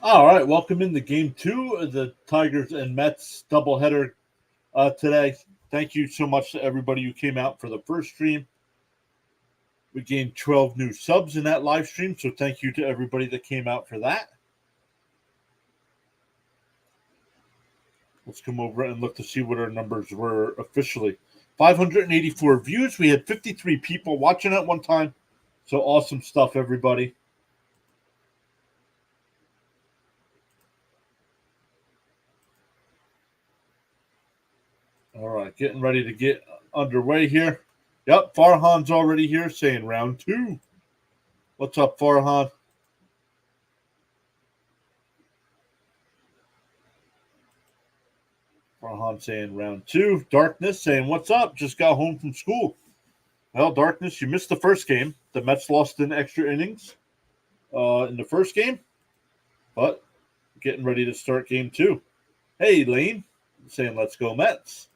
All right, welcome into Game 2 of the Tigers and Mets doubleheader today. Thank you so much to everybody who came out for the first stream. We gained 12 new subs in that live stream, so thank you to everybody that came out for that. Let's come over and look to see what our numbers were officially. 584 views. We had 53 people watching at one time. So awesome stuff, everybody. All right, getting ready to get underway here. Yep, Farhan's already here saying round 2. What's up, Farhan? Farhan saying round 2. Darkness saying, what's up? Just got home from school. Well, Darkness, you missed the first game. The Mets lost in extra innings in the first game, but getting ready to start game 2. Hey, Lane, saying let's go Mets.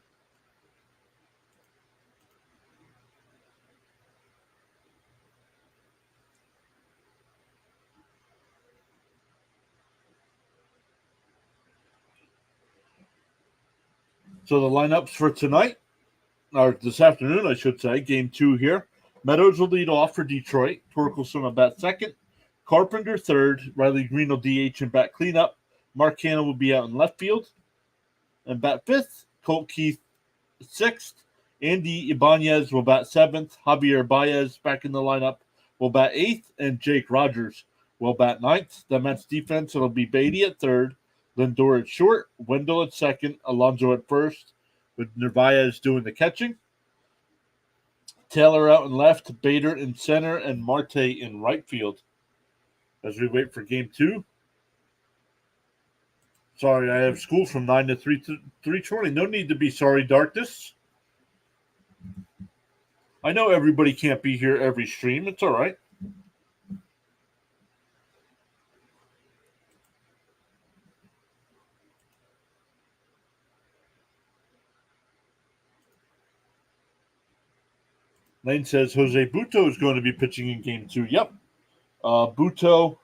So the lineups for tonight, or this afternoon, I should say, game 2 here. Meadows will lead off for Detroit. Torkelson will bat second. Carpenter third. Riley Green will DH and bat cleanup. Mark Cannon will be out in left field and bat fifth. Colt Keith sixth. Andy Ibanez will bat seventh. Javier Baez back in the lineup will bat eighth. And Jake Rogers will bat ninth. The Mets defense, it'll be Beatty at third. Lindor at short. Wendell at second. Alonso at first, with Narvaez doing the catching. Taylor out in left, Bader in center, and Marte in right field. As we wait for game 2. Sorry, I have school from 9 to 3:20. No need to be sorry, Darkness. I know everybody can't be here every stream. It's all right. Lane says Jose Buto is going to be pitching in game 2. Yep. Buto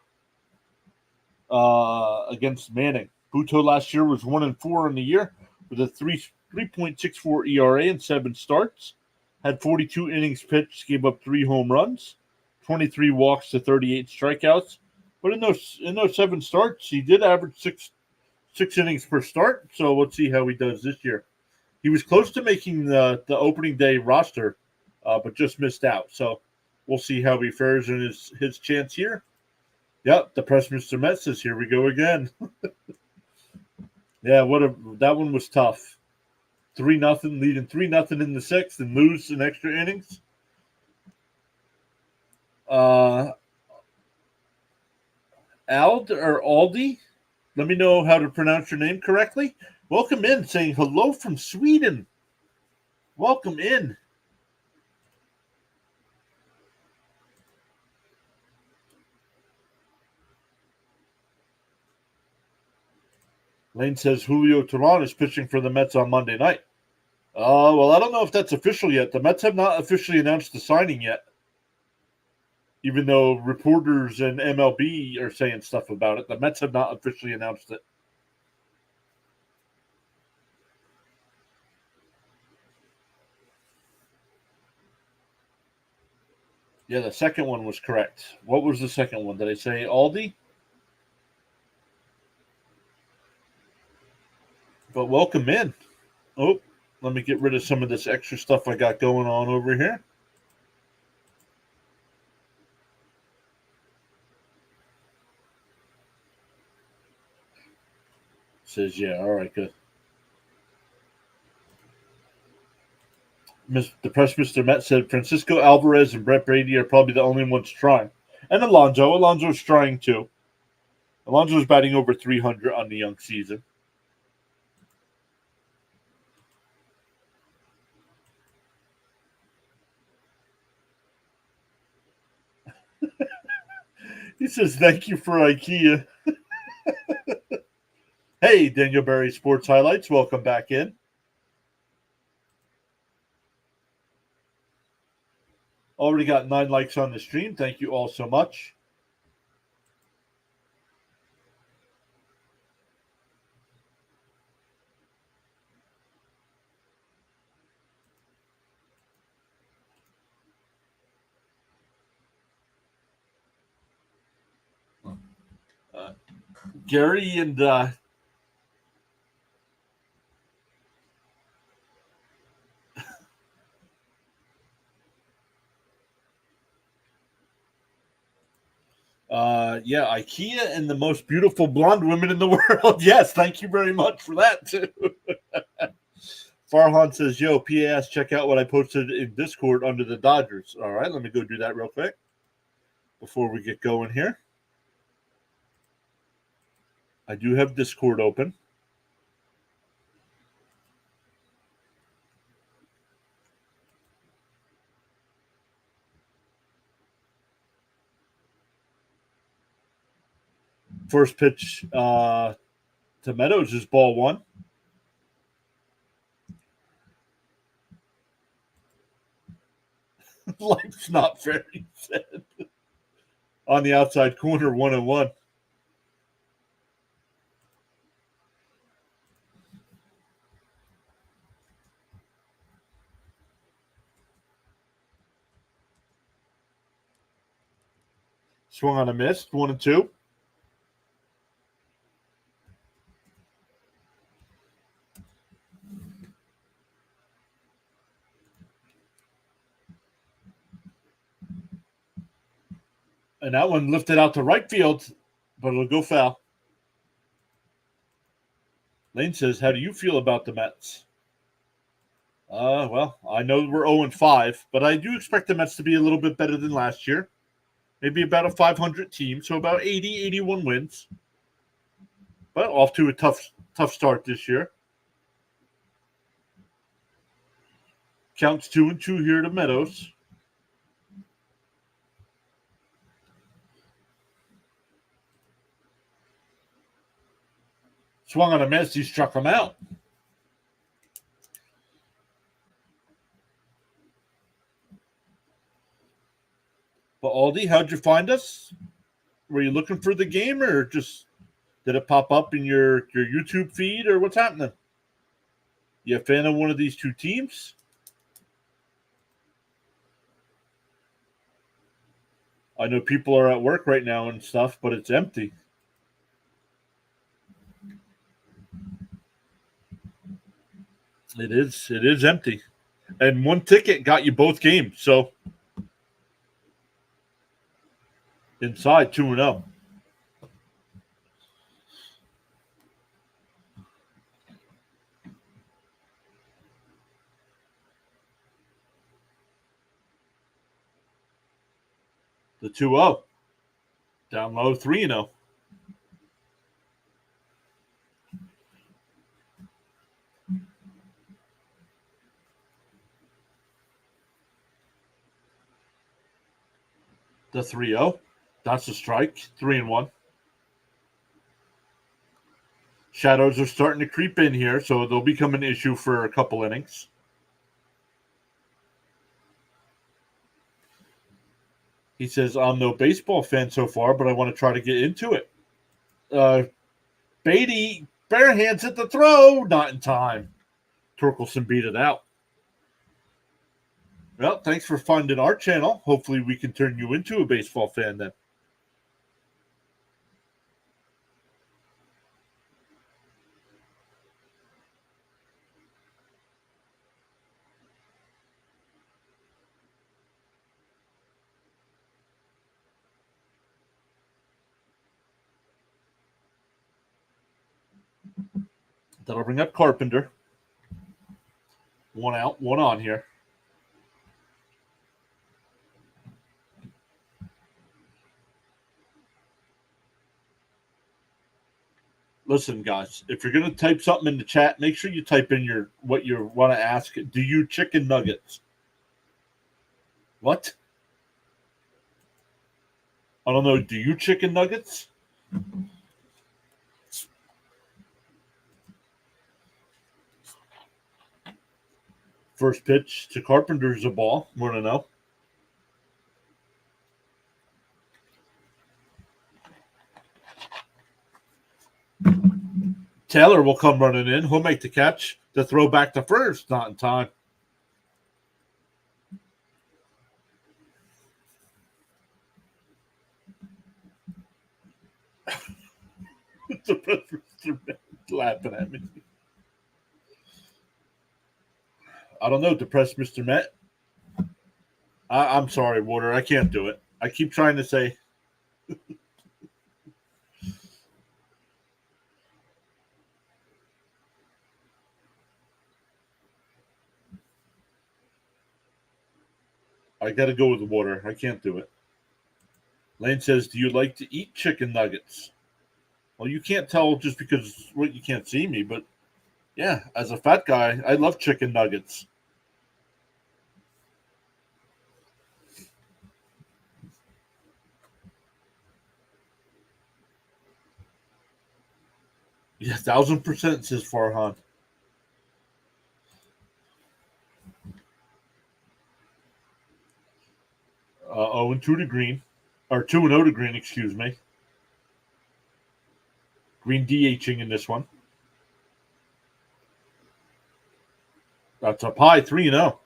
against Manning. Buto last year was 1-4 in the year with a 3.64 ERA and 7 starts. Had 42 innings pitched, gave up 3 home runs, 23 walks to 38 strikeouts. But in those 7 starts, he did average six innings per start. So let's see how he does this year. He was close to making the opening day roster, but just missed out. So we'll see how he fares in his chance here. Yep, the press Mr. Met says, here we go again. Yeah, that one was tough. 3-0, leading 3-0 in the sixth and lose in extra innings. Ald or Aldi, let me know how to pronounce your name correctly. Welcome in, saying hello from Sweden. Welcome in. Lane says Julio Teheran is pitching for the Mets on Monday night. Well, I don't know if that's official yet. The Mets have not officially announced the signing yet, even though reporters and MLB are saying stuff about it. The Mets have not officially announced it. Yeah, the second one was correct. What was the second one? Did I say Aldi? But welcome in. Oh, let me get rid of some of this extra stuff I got going on over here. Says, yeah, all right, good. The press Mr. Met said Francisco Alvarez and Brett Brady are probably the only ones trying. And Alonso. Alonso's trying too. Alonso's batting over 300 on the young season. He says, thank you for IKEA. Hey, Daniel Berry Sports Highlights. Welcome back in. Already got 9 likes on the stream. Thank you all so much. Gary and yeah, IKEA and the most beautiful blonde women in the world. Yes, thank you very much for that too. Farhan says, "Yo, PAS, check out what I posted in Discord under the Dodgers." All right, let me go do that real quick before we get going here. I do have Discord open. First pitch to Meadows is ball one. Life's not fair, he said. On the outside corner, 1-1. Swung on a miss, 1-2. And that one lifted out to right field, but it'll go foul. Lane says, "How do you feel about the Mets?" Well, I know we're 0-5, but I do expect the Mets to be a little bit better than last year. Maybe about a 500 team, so about 80, 81 wins. But off to a tough start this year. Counts 2-2 here to Meadows. Swung on a miss, he struck him out. But Aldi, how'd you find us? Were you looking for the game, or just did it pop up in your YouTube feed, or what's happening? You a fan of one of these two teams? I know people are at work right now and stuff, but it's empty. It is empty. And one ticket got you both games, so inside 2-0. The 2-0. Down low 3-0. The 3-0. That's a strike. 3-1. Shadows are starting to creep in here, so they'll become an issue for a couple innings. He says, "I'm no baseball fan so far, but I want to try to get into it." Beatty, bare hands at the throw. Not in time. Torkelson beat it out. Well, thanks for finding our channel. Hopefully we can turn you into a baseball fan then. That'll bring up Carpenter. One out, one on here. Listen, guys, if you're going to type something in the chat, make sure you type in what you want to ask. Do you chicken nuggets? What? I don't know. Do you chicken nuggets? First pitch to Carpenter's a ball. 1-0. Taylor will come running in. He'll make the catch. The throw back to first. Not in time. Depressed Mr. Met laughing at me. I don't know, depressed Mr. Met. I'm sorry, Water. I can't do it. I keep trying to say. I got to go with the Water. I can't do it. Lane says, "Do you like to eat chicken nuggets?" Well, you can't tell just because you can't see me, but yeah, as a fat guy, I love chicken nuggets. Yeah, 1,000% says Farhan. Oh, and 2 to green, or 2-0 to green, excuse me. Green DHing in this one. That's up high, 3-0.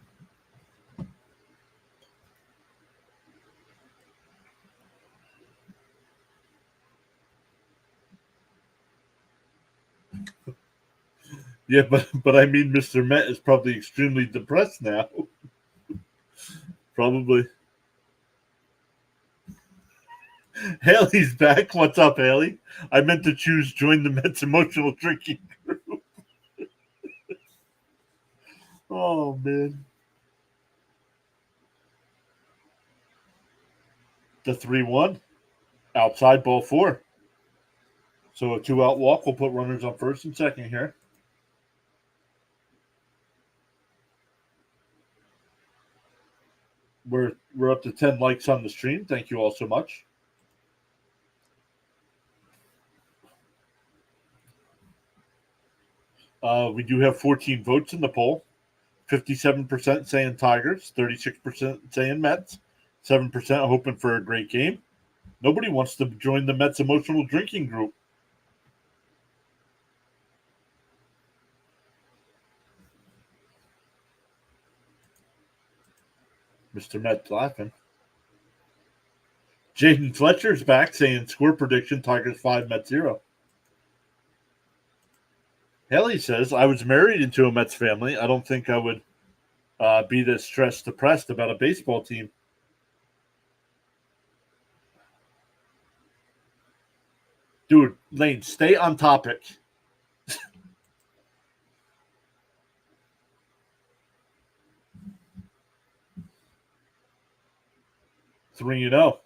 Yeah, but I mean, Mr. Met is probably extremely depressed now. Probably. Haley's back. What's up, Haley? I meant to choose join the Mets emotional drinking group. Oh man. The 3-1. Outside ball 4. So a 2-out walk will put runners on first and second here. We're up to 10 likes on the stream. Thank you all so much. We do have 14 votes in the poll. 57% saying Tigers, 36% saying Mets, 7% hoping for a great game. Nobody wants to join the Mets emotional drinking group. Mr. Met laughing. Jaden Fletcher's back saying score prediction Tigers 5, Mets 0. Haley says, I was married into a Mets family. I don't think I would be this stressed, depressed about a baseball team. Dude, Lane, stay on topic. 3-0.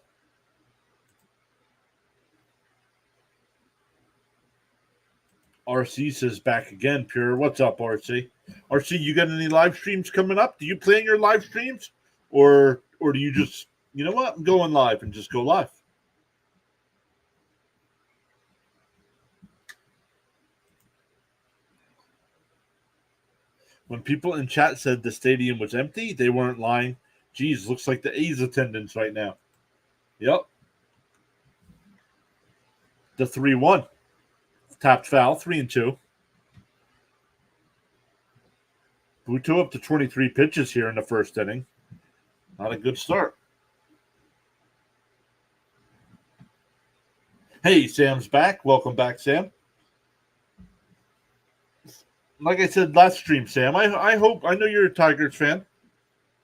RC says back again, Pure. What's up, RC? RC, you got any live streams coming up? Do you plan your live streams? Or do you just, you know what, I'm going live and just go live? When people in chat said the stadium was empty, they weren't lying. Geez, looks like the A's attendance right now. Yep. The 3-1. Tapped foul, 3-2. Buto up to 23 pitches here in the first inning. Not a good start. Hey, Sam's back. Welcome back, Sam. Like I said last stream, Sam, I hope, I know you're a Tigers fan.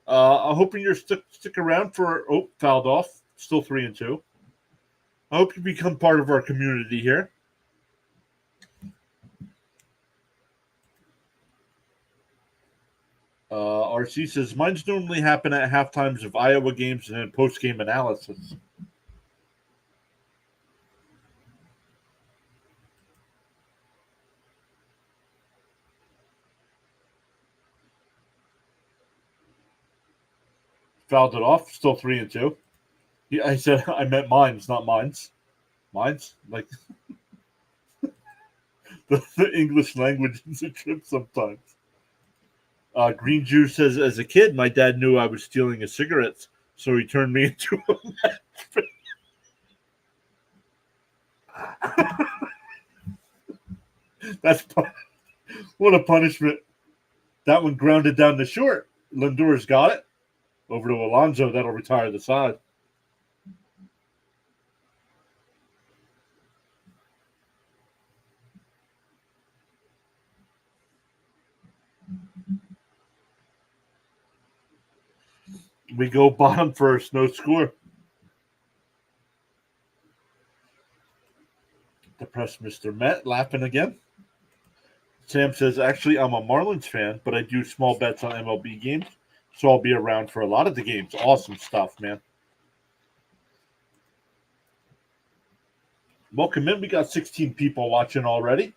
I'm hoping you're stick around for, fouled off. Still 3-2. I hope you become part of our community here. RC says, mine's normally happen at half times of Iowa games and then post-game analysis. Fouled it off, still 3-2. Yeah, I said I meant mine's, not mine's. Mine's? Like, the English language is a trip sometimes. Green Juice says, as a kid, my dad knew I was stealing his cigarettes, so he turned me into a match. What a punishment. That one grounded down the short. Lindor's got it. Over to Alonso. That'll retire the side. We go bottom first, no score. Depressed Mr. Met laughing again. Sam says, actually, I'm a Marlins fan, but I do small bets on MLB games, so I'll be around for a lot of the games. Awesome stuff, man. Welcome in. We got 16 people watching already.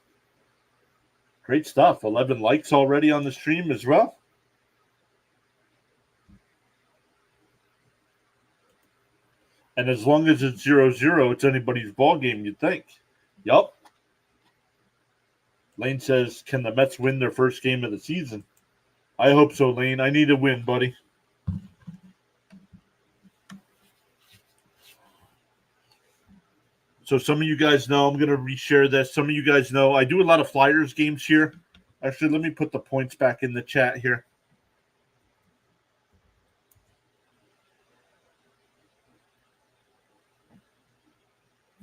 Great stuff. 11 likes already on the stream as well. And as long as it's 0-0, it's anybody's ball game, you'd think. Yup. Lane says, can the Mets win their first game of the season? I hope so, Lane. I need a win, buddy. So some of you guys know, I'm going to reshare this. Some of you guys know I do a lot of Flyers games here. Actually, let me put the points back in the chat here.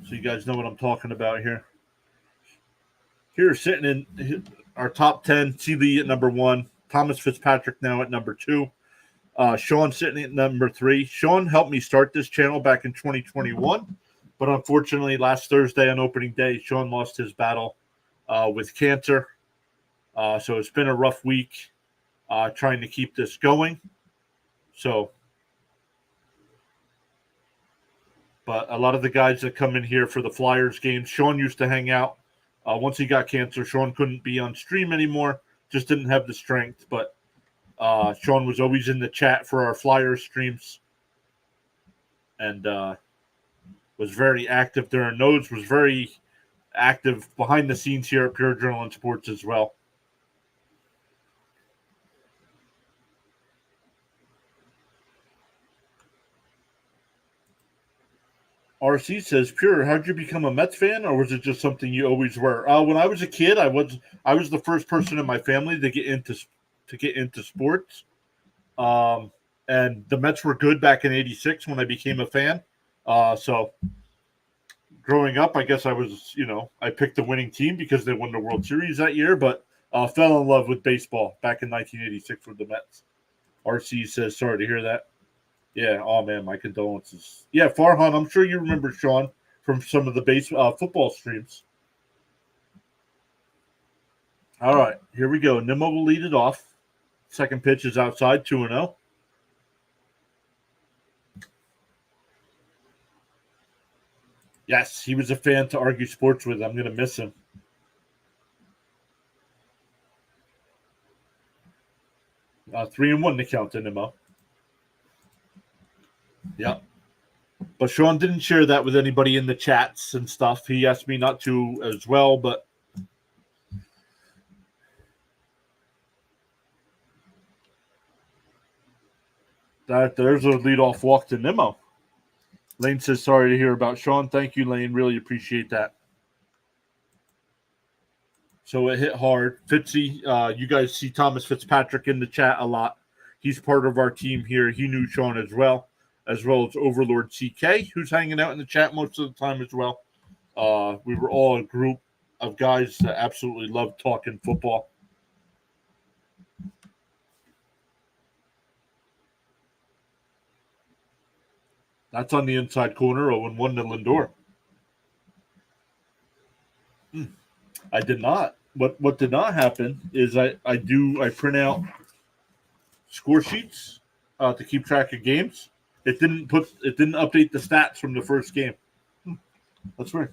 So you guys know what I'm talking about here. Here, sitting in our top 10, C. Lee at number 1, Thomas Fitzpatrick now at number 2, Sean sitting at number 3. Sean helped me start this channel back in 2021, but unfortunately last Thursday on opening day, Sean lost his battle with cancer. So it's been a rough week trying to keep this going. But a lot of the guys that come in here for the Flyers games, Sean used to hang out. Once he got cancer, Sean couldn't be on stream anymore, just didn't have the strength. But Sean was always in the chat for our Flyers streams and was very active during those, was very active behind the scenes here at PureAdrenaline Sports as well. RC says, Pure, how'd you become a Mets fan, or was it just something you always were? When I was a kid, I was the first person in my family to get into sports. And the Mets were good back in '86 when I became a fan. So growing up, I guess I picked the winning team because they won the World Series that year, but fell in love with baseball back in 1986 with the Mets. RC says, sorry to hear that. Yeah, oh man, my condolences. Yeah, Farhan, I'm sure you remember Sean from some of the football streams. All right, here we go. Nimmo will lead it off. Second pitch is outside, 2-0. Yes, he was a fan to argue sports with. I'm going to miss him. Uh, 3-1 to count to Nimmo. Yeah. But Sean didn't share that with anybody in the chats and stuff. He asked me not to as well, but there's a leadoff walk to Nimmo. Lane says, sorry to hear about Sean. Thank you, Lane. Really appreciate that. So it hit hard. Fitzy, you guys see Thomas Fitzpatrick in the chat a lot. He's part of our team here. He knew Sean as well as Overlord CK, who's hanging out in the chat most of the time as well. We were all a group of guys that absolutely loved talking football. That's on the inside corner, 0-1 to Lindor. I did not. What did not happen is I print out score sheets to keep track of games. It didn't update the stats from the first game. That's weird.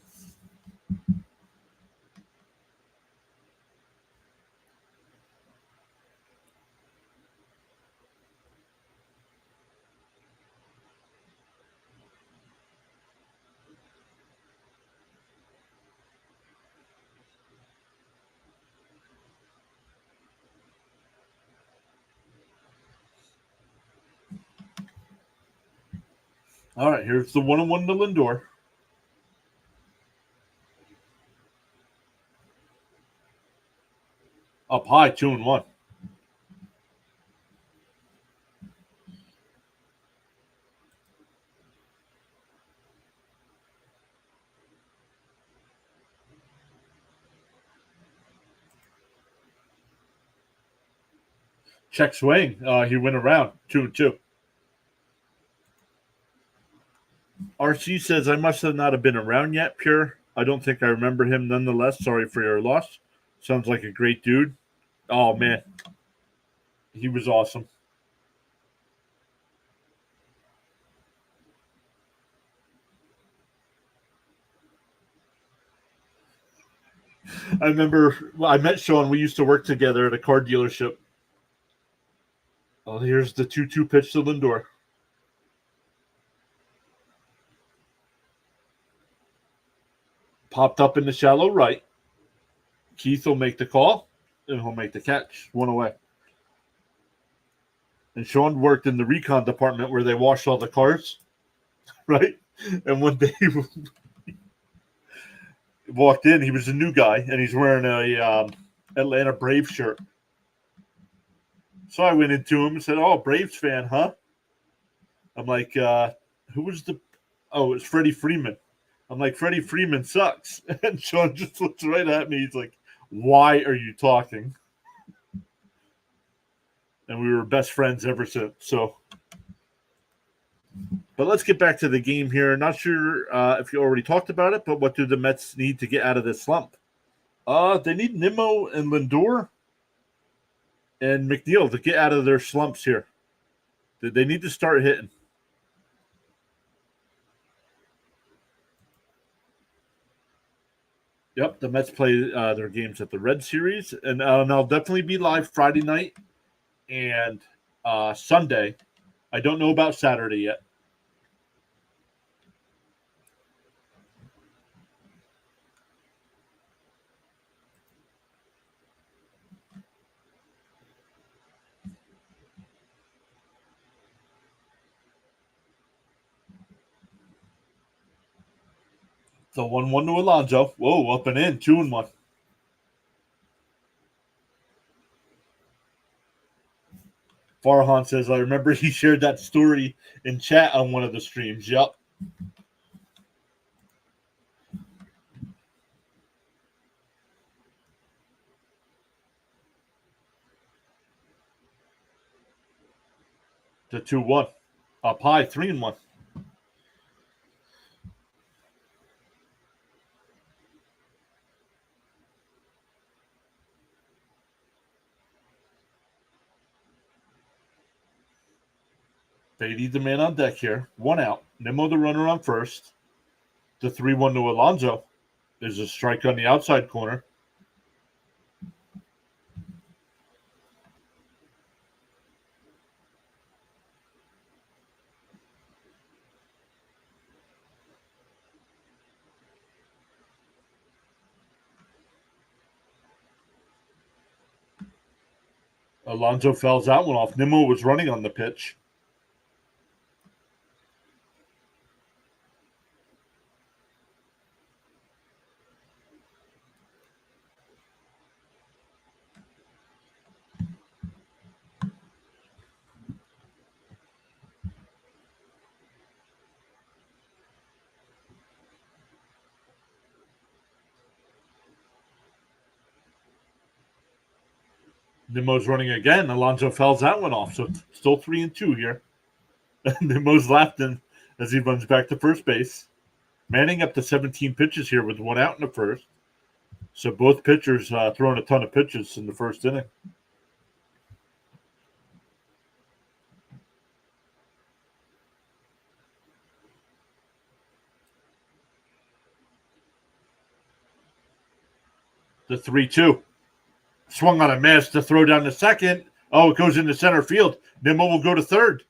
All right, here's the 1-1 to Lindor. Up high, 2-1. Check swing. He went around 2-2. RC says, I must have not have been around yet, Pure. I don't think I remember him nonetheless. Sorry for your loss. Sounds like a great dude. Oh, man. He was awesome. I remember I met Sean. We used to work together at a car dealership. Oh, here's the 2-2 pitch to Lindor. Popped up in the shallow right. Keith will make the call, and he'll make the catch. One away. And Sean worked in the recon department where they wash all the cars, right? And one day he walked in. He was a new guy, and he's wearing a Atlanta Braves shirt. So I went into him and said, "Oh, Braves fan, huh?" I'm like, "Who was the? Oh, it's Freddie Freeman." I'm like, "Freddie Freeman sucks." And Sean just looks right at me. He's like, "Why are you talking?" And we were best friends ever since. So, but let's get back to the game here. Not sure if you already talked about it, but what do the Mets need to get out of this slump? They need Nimmo and Lindor and McNeil to get out of their slumps here. They need to start hitting. Yep, the Mets play their games at the Red Series, and I'll definitely be live Friday night and Sunday. I don't know about Saturday yet. So 1-1 to Alonso. Whoa, up and in, 2-1. Farhan says, I remember he shared that story in chat on one of the streams. Yep. The 2-1. Up high, 3-1. They need the man on deck here. One out. Nimmo the runner on first. The 3-1 to Alonso. There's a strike on the outside corner. Alonso fouls that one off. Nimmo was running on the pitch. Nimmo's running again. Alonso fouls that one off. So still 3-2 here. Nimmo's laughing as he runs back to first base. Manning up to 17 pitches here with one out in the first. So both pitchers throwing a ton of pitches in the first inning. The 3-2. Swung on a miss to throw down the second. Oh, it goes into center field. Nimmo will go to third.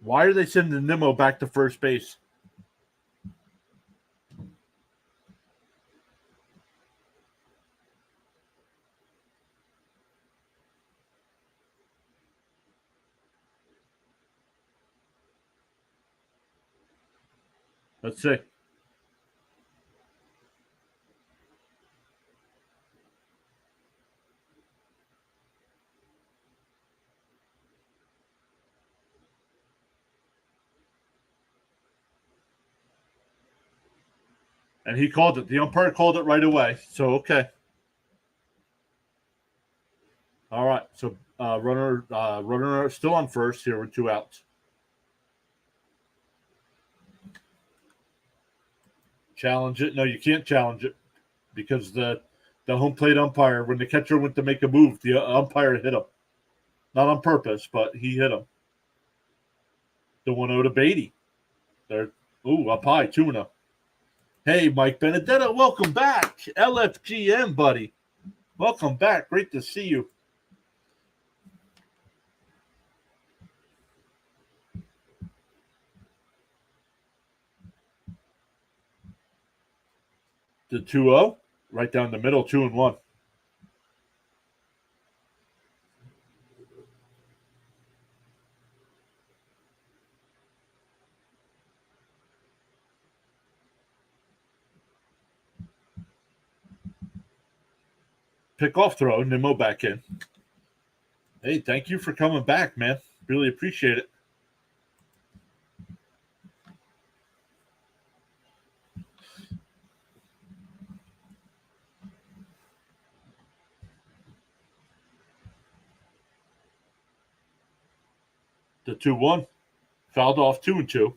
Why are they sending Nimmo back to first base? Let's see. And he called it. The umpire called it right away. So, okay. All right. So, runner still on first here with 2 outs. Challenge it. No, you can't challenge it because the home plate umpire, when the catcher went to make a move, the umpire hit him. Not on purpose, but he hit him. The 1-0 to Beatty. There. Ooh, up high, 2-0. Hey, Mike Benedetto, welcome back. LFGM, buddy. Welcome back. Great to see you. The 2-0, right down the middle, 2-1. Pick-off throw, Nimmo back in. Hey, thank you for coming back, man. Really appreciate it. The 2-1, fouled off 2-2.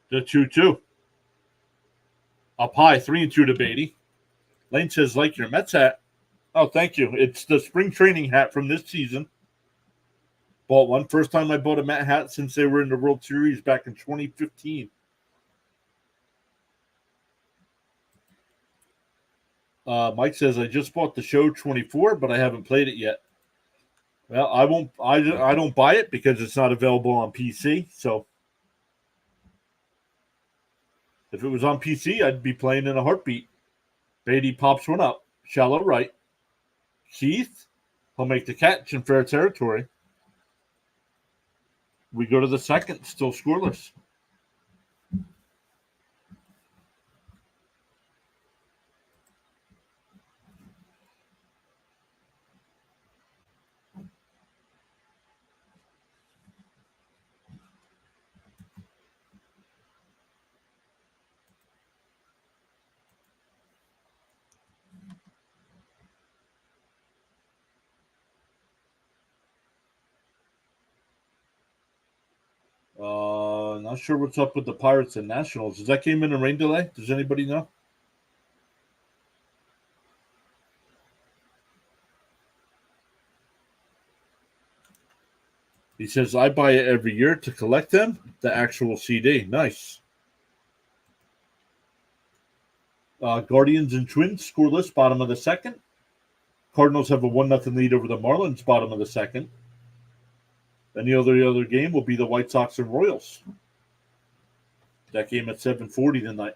The 2-2. Up high, 3-2 to Beatty. Lane says, like your Mets hat. Oh, thank you. It's the spring training hat from this season. Bought one. First time I bought a Met hat since they were in the World Series back in 2015. Mike says, I just bought the show 24, but I haven't played it yet. Well, I won't. I don't buy it because it's not available on PC. So if it was on PC, I'd be playing in a heartbeat. Beatty pops one up, shallow right. Keith, he'll make the catch in fair territory. We go to the second, still scoreless. Not sure what's up with the Pirates and Nationals. Is that game in a rain delay? Does anybody know? He says, I buy it every year to collect them. The actual CD. Nice. Guardians and Twins scoreless, bottom of the second. Cardinals have a 1-0 lead over the Marlins, bottom of the second. Then the other game will be the White Sox and Royals. That game at 7:40 tonight.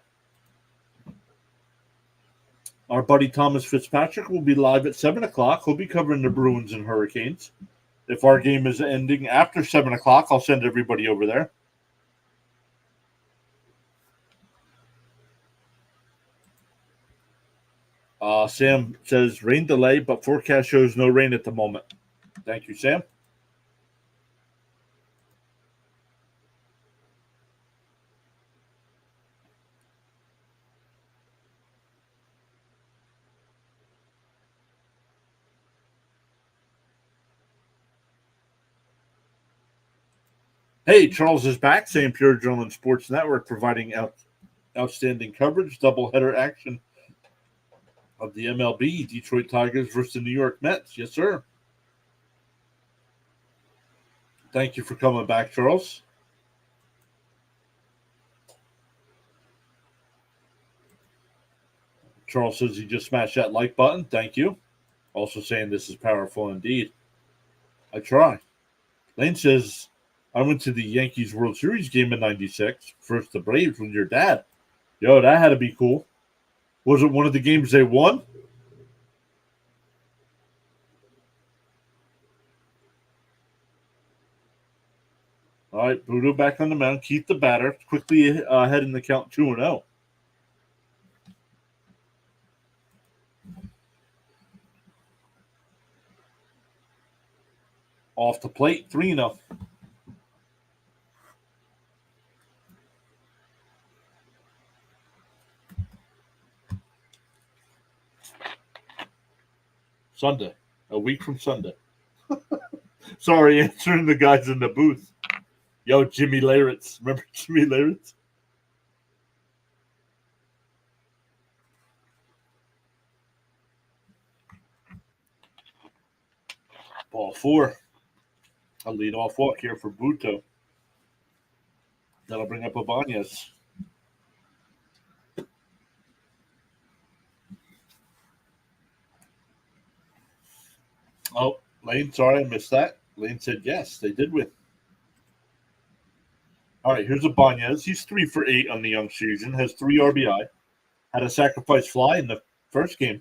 Our buddy Thomas Fitzpatrick will be live at 7 o'clock. He'll be covering the Bruins and Hurricanes. If our game is ending after 7 o'clock, I'll send everybody over there. Sam says, rain delay, but forecast shows no rain at the moment. Thank you, Sam. Hey, Charles is back, saying PureAdrenaline Sports Network providing outstanding coverage, doubleheader action of the MLB, Detroit Tigers versus the New York Mets. Yes, sir. Thank you for coming back, Charles. Charles says he just smashed that like button. Thank you. Also saying this is powerful indeed. I try. Lane says, I went to the Yankees World Series game in 96. First the Braves with your dad. Yo, that had to be cool. Was it one of the games they won? All right, Budo back on the mound. Keith the batter. Quickly ahead in the count 2-0. Off the plate, 3-0. Sunday. A week from Sunday. Sorry, answering the guys in the booth. Yo, Jimmy Laritz. Remember Jimmy Laritz? Ball 4. A lead-off walk here for Buto. That'll bring up Ibanez. Oh, Lane, sorry I missed that. Lane said yes, they did win. All right, here's Ibanez. He's 3 for 8 on the young season, has 3 RBI. Had a sacrifice fly in the first game.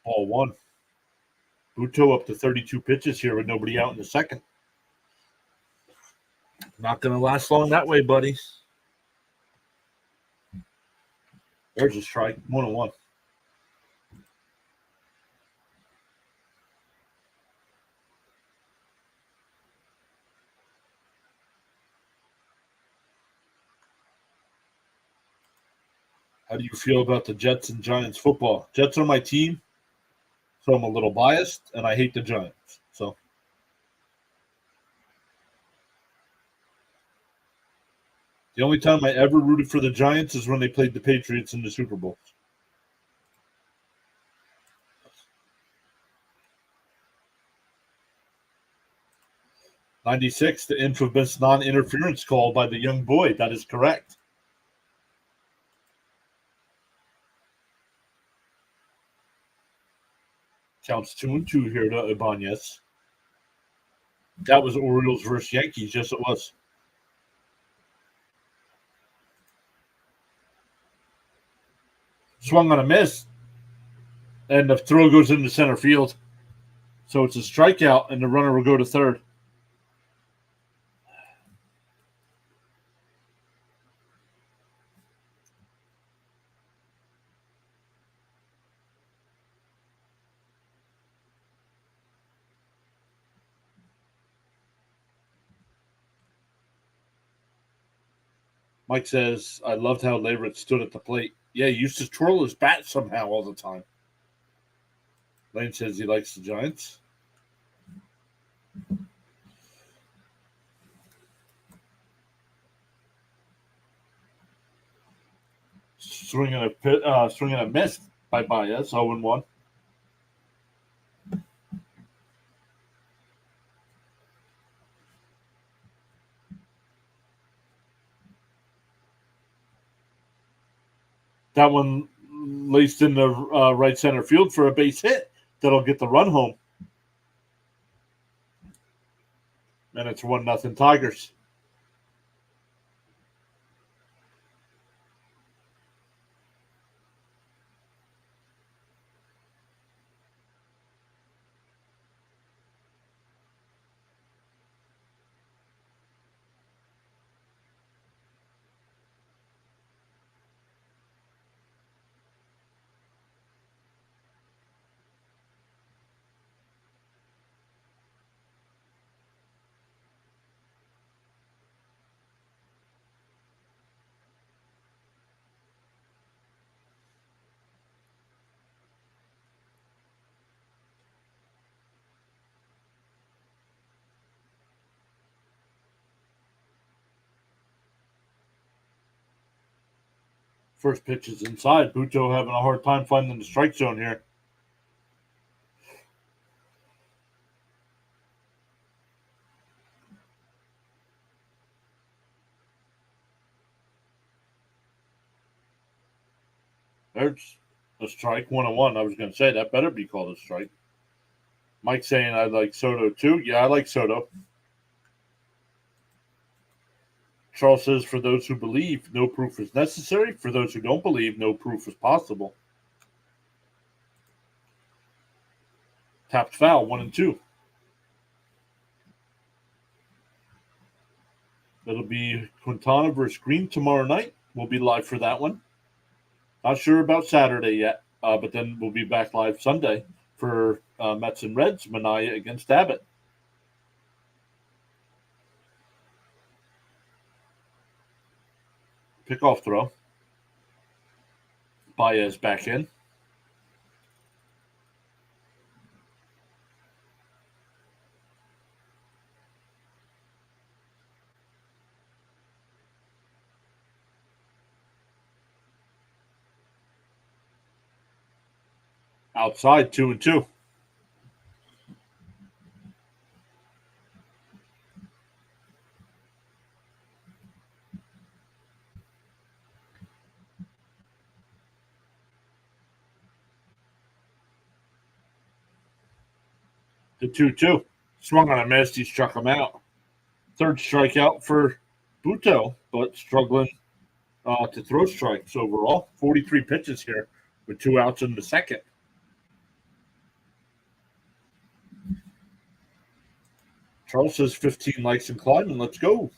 Ball 1. Buto up to 32 pitches here with nobody out in the second. Not going to last long that way, buddy. There's a strike, 1-1. How do you feel about the Jets and Giants football? Jets are my team, so I'm a little biased, and I hate the Giants. So the only time I ever rooted for the Giants is when they played the Patriots in the Super Bowl. '96, the infamous non-interference call by the young boy. That is correct. Counts 2-2 here to Ibanez. That was Orioles versus Yankees. Yes, it was. Swung on a miss, and the throw goes into center field. So it's a strikeout, and the runner will go to third. Mike says, I loved how Leyritz stood at the plate. Yeah, he used to twirl his bat somehow all the time. Lane says he likes the Giants. Swinging a miss by Baez, 0-1. That one laced in the right center field for a base hit that'll get the run home. And it's 1-0 Tigers. First pitch is inside. Buto having a hard time finding the strike zone here. There's a strike, 1-1. I was going to say that better be called a strike. Mike saying I like Soto too. Yeah, I like Soto. Charles says, for those who believe, no proof is necessary. For those who don't believe, no proof is possible. Tapped foul, 1-2. It'll be Quintana versus Green tomorrow night. We'll be live for that one. Not sure about Saturday yet, but then we'll be back live Sunday for Mets and Reds, Manaea against Abbott. Pickoff throw. Baez back in. Outside, 2-2. The 2-2. Swung on a miss. He struck him out. Third strikeout for Buto, but struggling to throw strikes overall. 43 pitches here with 2 outs in the second. Charles says 15 likes and climbing. Let's go.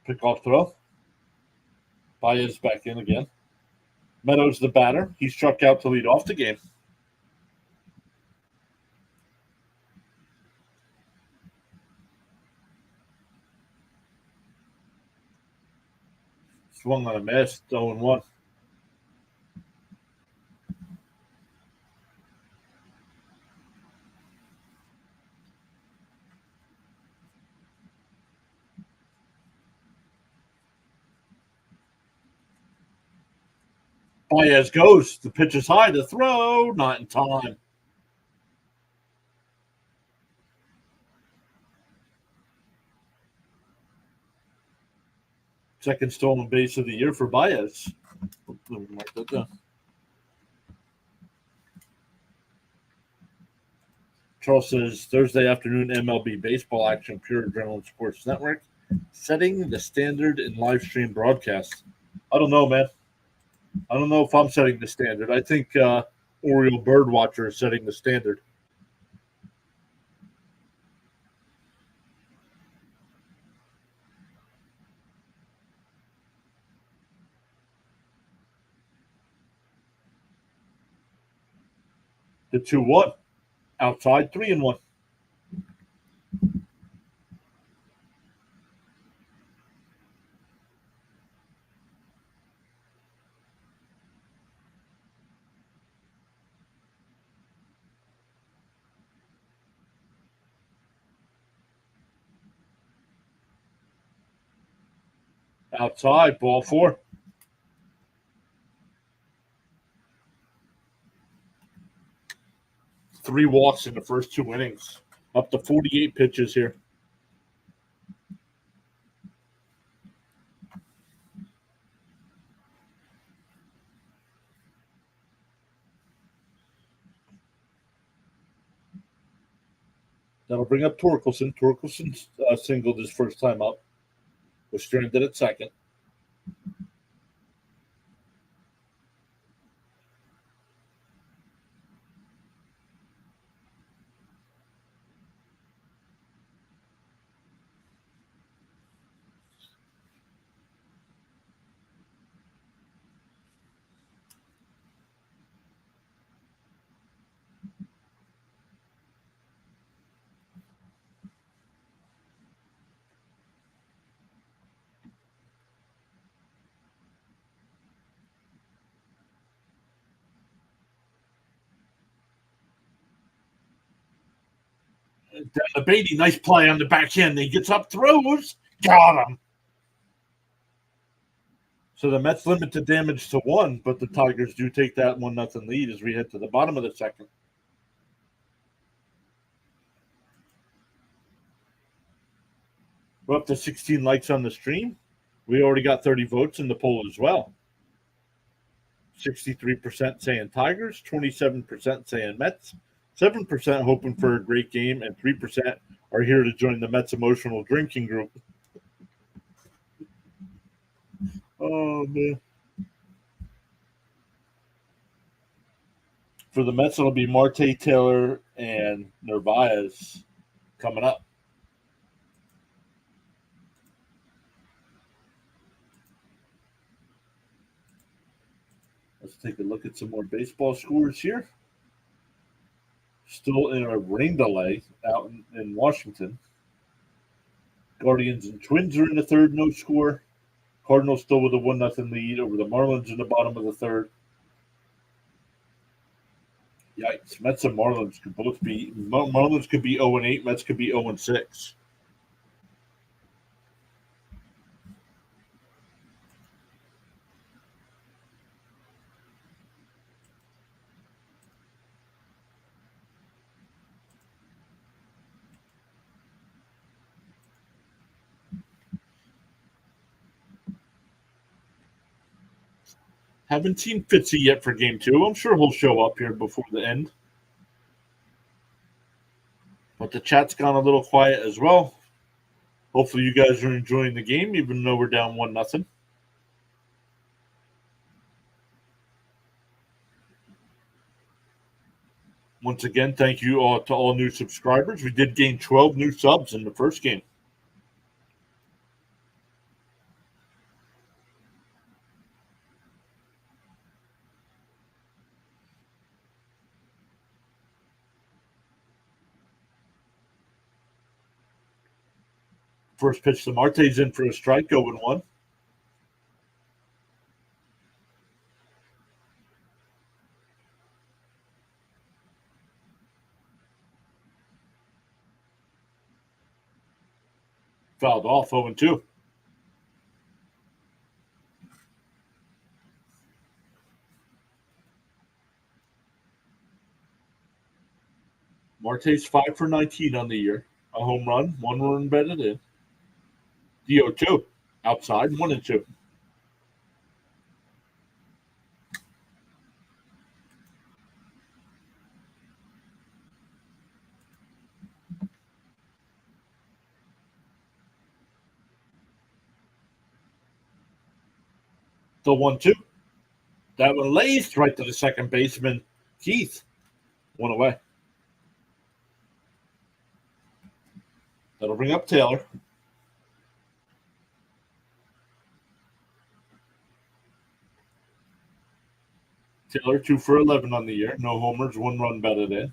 Pickoff throw. Baez back in again. Meadows the batter. He struck out to lead off the game. Swung on a miss. 0-1. Baez goes. The pitch is high. The throw. Not in time. Second stolen base of the year for Baez. Mark that down. Charles says Thursday afternoon MLB baseball action, PureAdrenaline Sports Network, setting the standard in live stream broadcast. I don't know, man. I don't know if I'm setting the standard. I think Oriole Birdwatcher is setting the standard. The 2-1. Outside, 3-1. Outside, ball 4. Three walks in the first 2 innings. Up to 48 pitches here. That'll bring up Torkelson. Torkelson singled his first time up. Was stranded at second. Down to Beatty, nice play on the back end. He gets up, throws, got him. So the Mets limit the damage to 1, but the Tigers do take that 1-0 lead as we head to the bottom of the second. We're up to 16 likes on the stream. We already got 30 votes in the poll as well. 63% saying Tigers, 27% saying Mets, 7% hoping for a great game, and 3% are here to join the Mets emotional drinking group. Oh man. For the Mets, it'll be Marte, Taylor, and Narvaez coming up. Let's take a look at some more baseball scores here. Still in a rain delay out in Washington. Guardians and Twins are in the third, no score. Cardinals still with a 1-0 lead over the Marlins in the bottom of the third. Yikes. Mets and Marlins could both be. Marlins could be 0-8. Mets could be 0-6. Haven't seen Fitzy yet for game 2. I'm sure he'll show up here before the end. But the chat's gone a little quiet as well. Hopefully you guys are enjoying the game, even though we're down 1-0. Once again, thank you all to all new subscribers. We did gain 12 new subs in the first game. First pitch to Marte's in for a strike, 0-1. Fouled off, 0-2. Marte's 5 for 19 on the year. A home run, 1 run batted in. DO2, outside, 1-2. The 1-2. That one laced right to the second baseman, Keith. 1 away. That'll bring up Taylor. Taylor 2 for 11 on the year. No homers, 1 run batted in.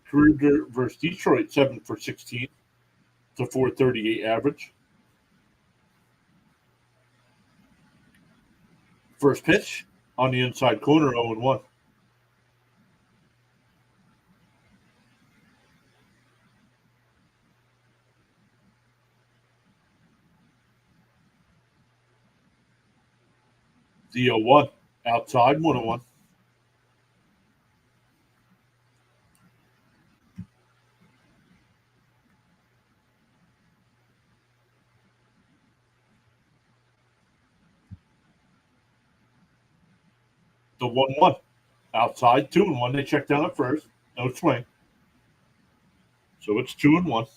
Career versus Detroit, 7 for 16. It's a 438 average. First pitch on the inside corner, 0-1. The 0-1, outside, 1-1. The 1-1, outside, 2-1. They check down at first, no swing. So it's 2-1.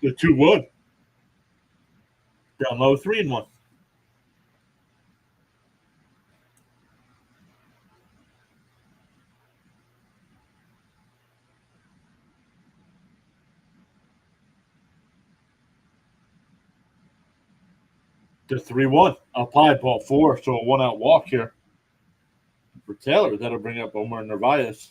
The 2-1. Down low, 3-1. The 3-1. Up high, ball 4. So a 1-out walk here for Taylor. That'll bring up Omar Narvaez.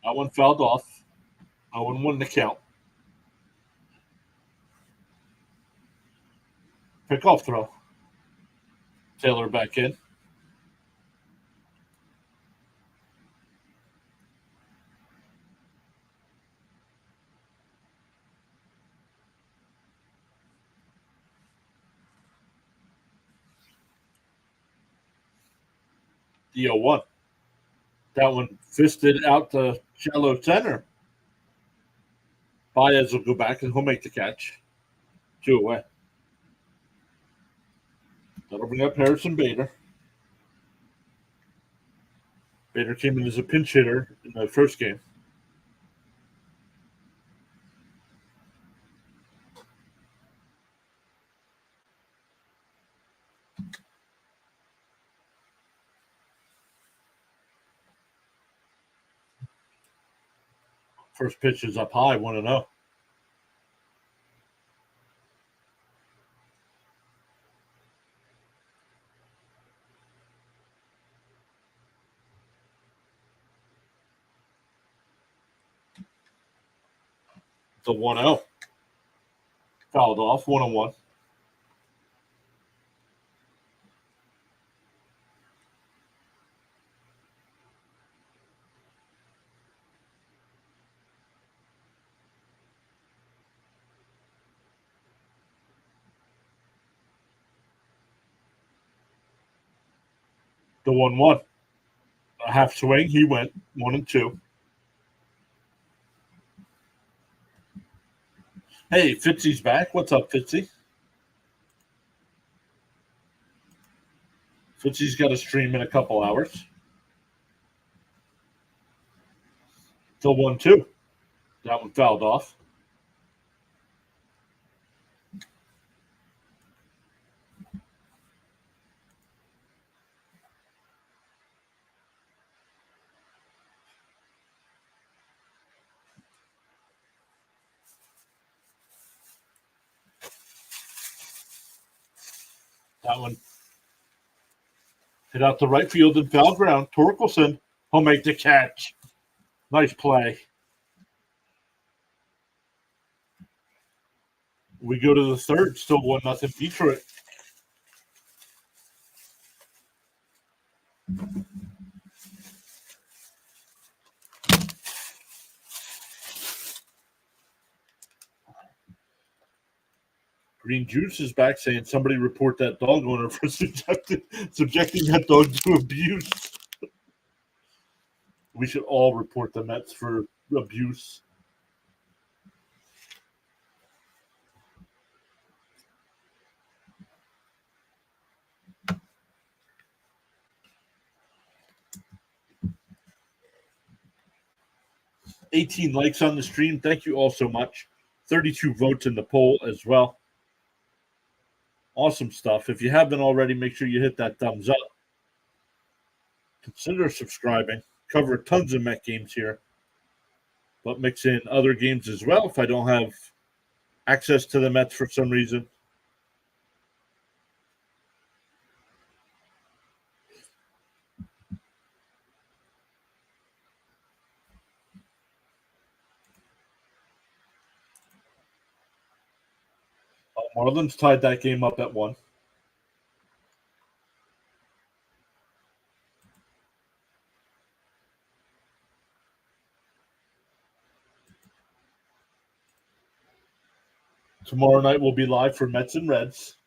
That one fouled off. 0-1 to count. Pickoff throw. Taylor back in. The 0-1. That one fisted out to shallow center. Baez will go back and he'll make the catch. 2 away. That'll bring up Harrison Bader. Bader came in as a pinch hitter in the first game. First pitch is up high, 1-0. It's a 1-0. Fouled off, 1-1. The 1-1. A half swing, he went 1-2. Hey, Fitzy's back. What's up, Fitzy? Fitzy's got a stream in a couple hours. Still 1-2. That one fouled off. That one hit out to right field and foul ground. Torkelson will make the catch. Nice play. We go to the third, still 1-0 Detroit. Green Juice is back saying somebody report that dog owner for subjecting that dog to abuse. We should all report the Mets for abuse. $18 likes on the stream. Thank you all so much. 32 votes in the poll as well. Awesome stuff. If you haven't already, make sure you hit that thumbs up. Consider subscribing. Cover tons of Met games here, but mix in other games as well if I don't have access to the Mets for some reason. Marlins tied that game up at 1. Tomorrow night we'll be live for Mets and Reds.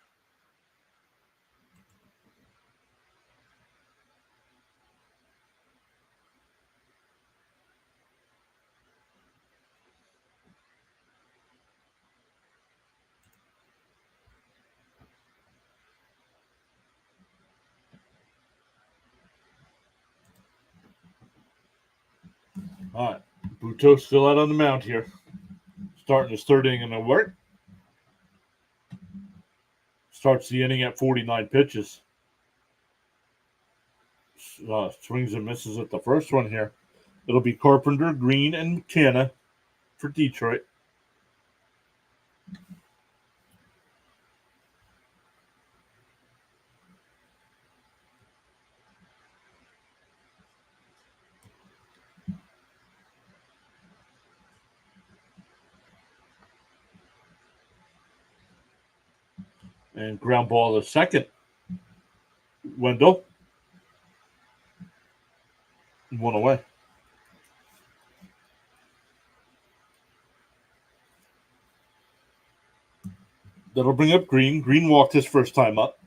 All right. Buto still out on the mound here. Starting his third inning of work. Starts the inning at 49 pitches. Swings and misses at the first one here. It'll be Carpenter, Green, and McKenna for Detroit. And ground ball to second. Wendell. 1 away. That'll bring up Green. Green walked his first time up.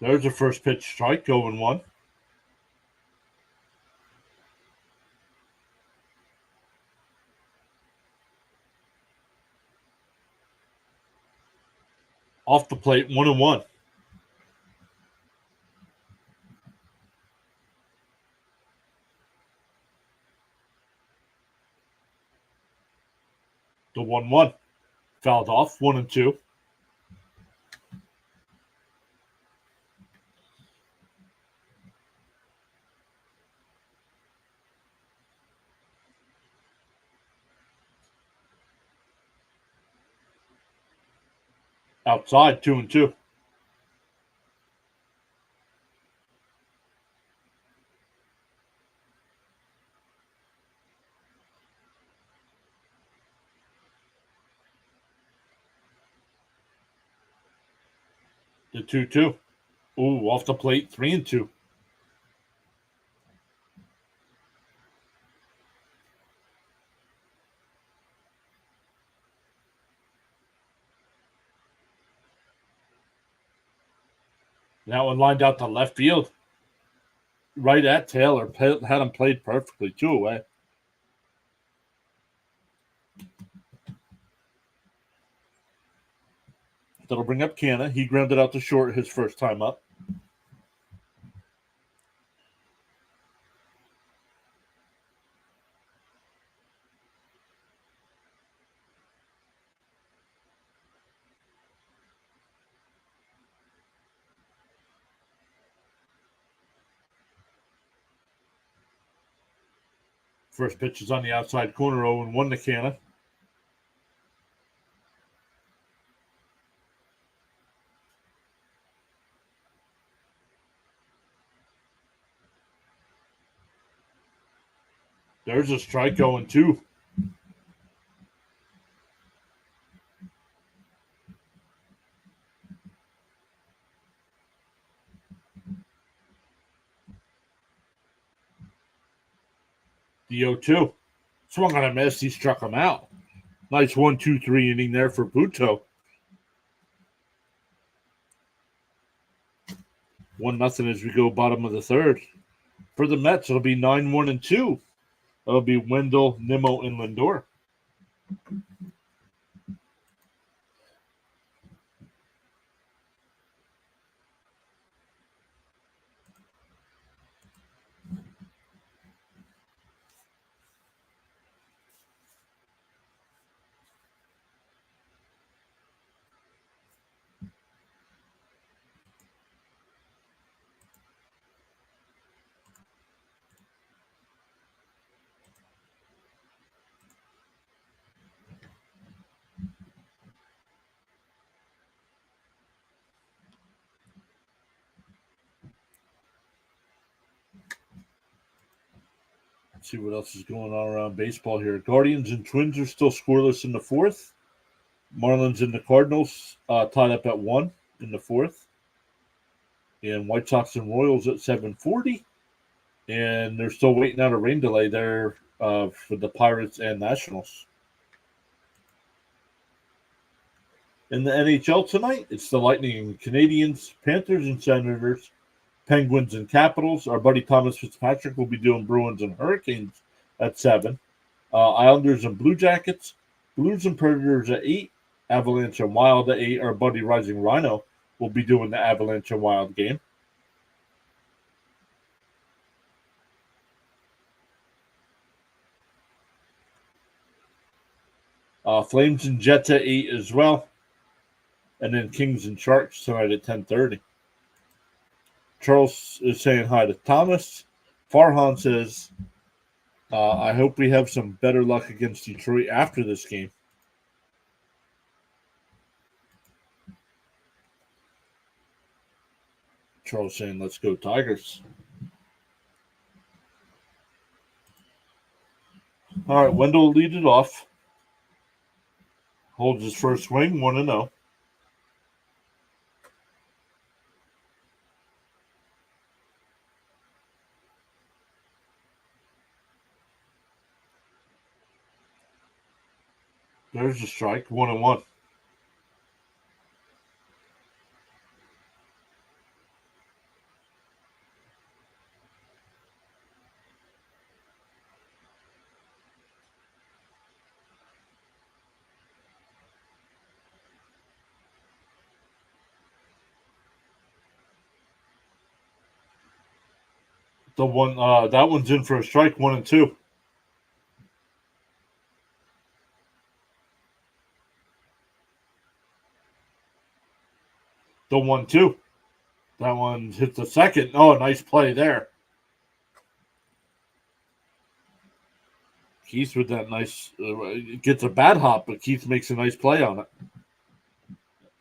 There's a first pitch strike, 0-1. Off the plate, 1-1. The 1-1. Fouled off, 1-2. Outside, 2-2. The 2-2. Ooh, off the plate, 3-2. That one lined out to left field. Right at Taylor. Had him played perfectly, 2 away. That'll bring up Canna. He grounded out to short his first time up. First pitch is on the outside corner, 0-1 to Canna. There's a strike, 0-2. The 0-2. Swung on a miss. He struck him out. Nice 1-2-3 inning there for Buto. 1-0 as we go bottom of the third. For the Mets, it'll be 9-1-2. It'll be Wendell, Nimmo, and Lindor. Let's see what else is going on around baseball here. Guardians and Twins are still scoreless in the fourth. Marlins and the Cardinals tied up at 1 in the fourth. And White Sox and Royals at 7:40. And they're still waiting out a rain delay there for the Pirates and Nationals. In the NHL tonight, it's the Lightning and Canadians, Panthers and Senators, Penguins and Capitals. Our buddy Thomas Fitzpatrick will be doing Bruins and Hurricanes at 7. Islanders and Blue Jackets, Blues and Predators at 8. Avalanche and Wild at 8. Our buddy Rising Rhino will be doing the Avalanche and Wild game. Flames and Jets at 8 as well. And then Kings and Sharks tonight at 10:30. Charles is saying hi to Thomas. Farhan says, I hope we have some better luck against Detroit after this game. Charles saying, let's go Tigers. All right, Wendell will lead it off. Holds his first swing, 1-0. There's a strike, 1-1. The one that one's in for a strike, 1-2. The 1-2. That one hits the second. Oh, nice play there. Keith with that nice gets a bad hop, but Keith makes a nice play on it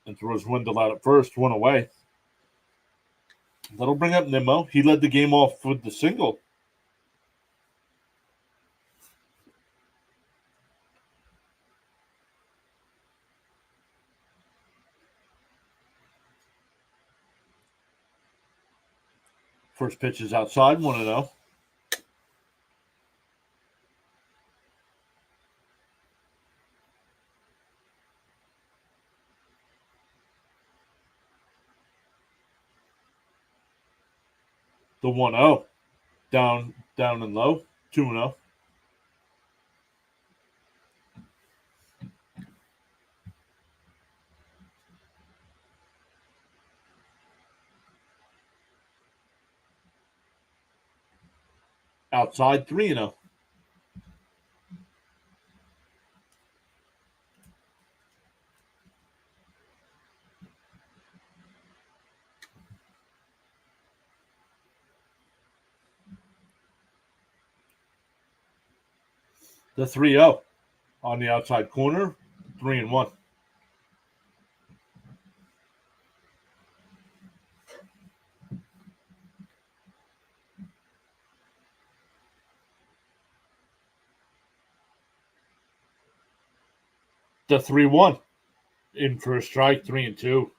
and throws Wendell out at first, one away. That'll bring up Nimmo. He led the game off with the single. First pitch is outside, 1-0. The 1-0. Down and low, 2-0. Outside, 3-0. The 3-0 on the outside corner, 3-1. The 3-1 in for a strike, 3-2.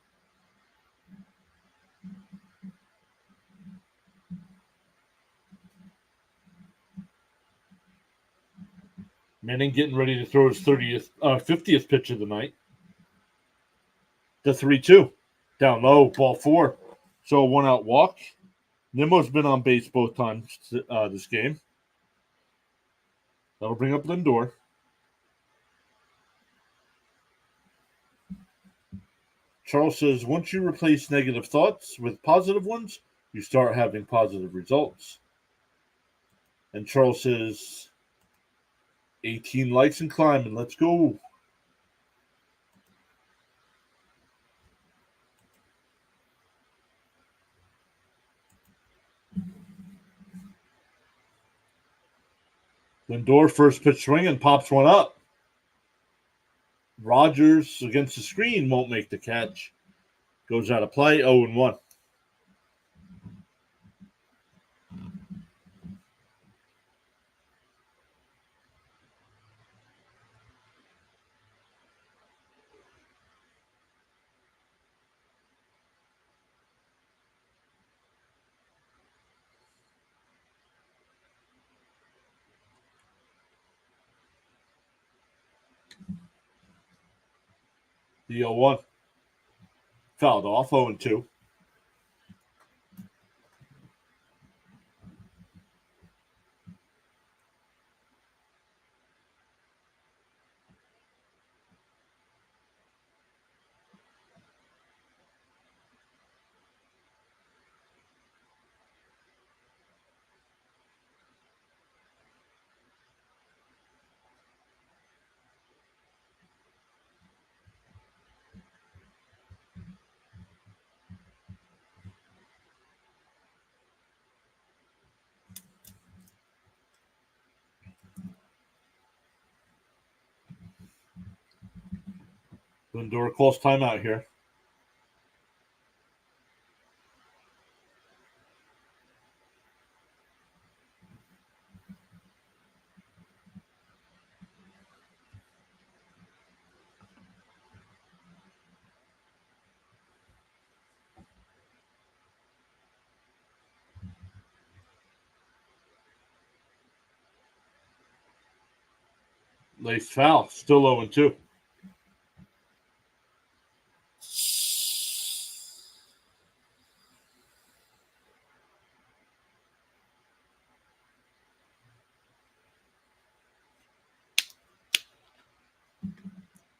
Manning getting ready to throw his 50th pitch of the night. The 3-2. Down low, ball 4. So a 1-out walk. Nimmo's been on base both times this game. That'll bring up Lindor. Charles says, once you replace negative thoughts with positive ones, you start having positive results. And Charles says, 18 likes and climbing. Let's go. Lindor first pitch swinging, pops one up. Rogers against the screen won't make the catch. Goes out of play, 0-1. The 0-1. Fouled off, 0-2. Lindor calls timeout here. Laced foul, still 0-2.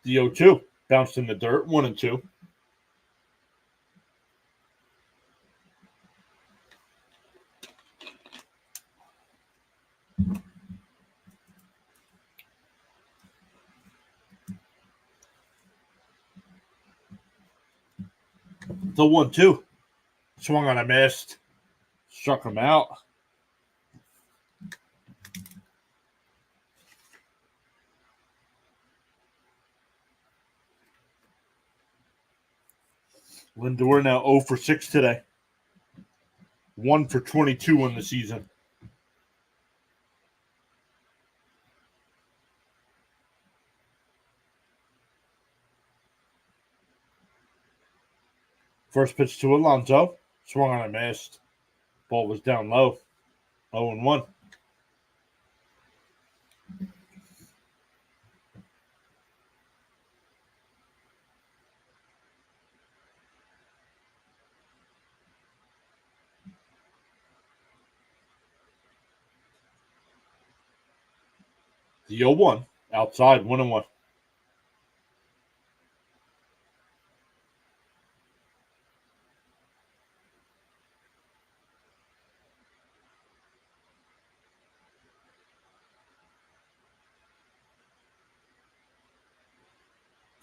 The 0-2 bounced in the dirt, 1-2. The 1-2. Swung on a missed. Struck him out. Lindor now 0 for 6 today. 1 for 22 on the season. First pitch to Alonso. Swung on a missed. Ball was down low. 0-1. The 0-1. Outside. 1-1.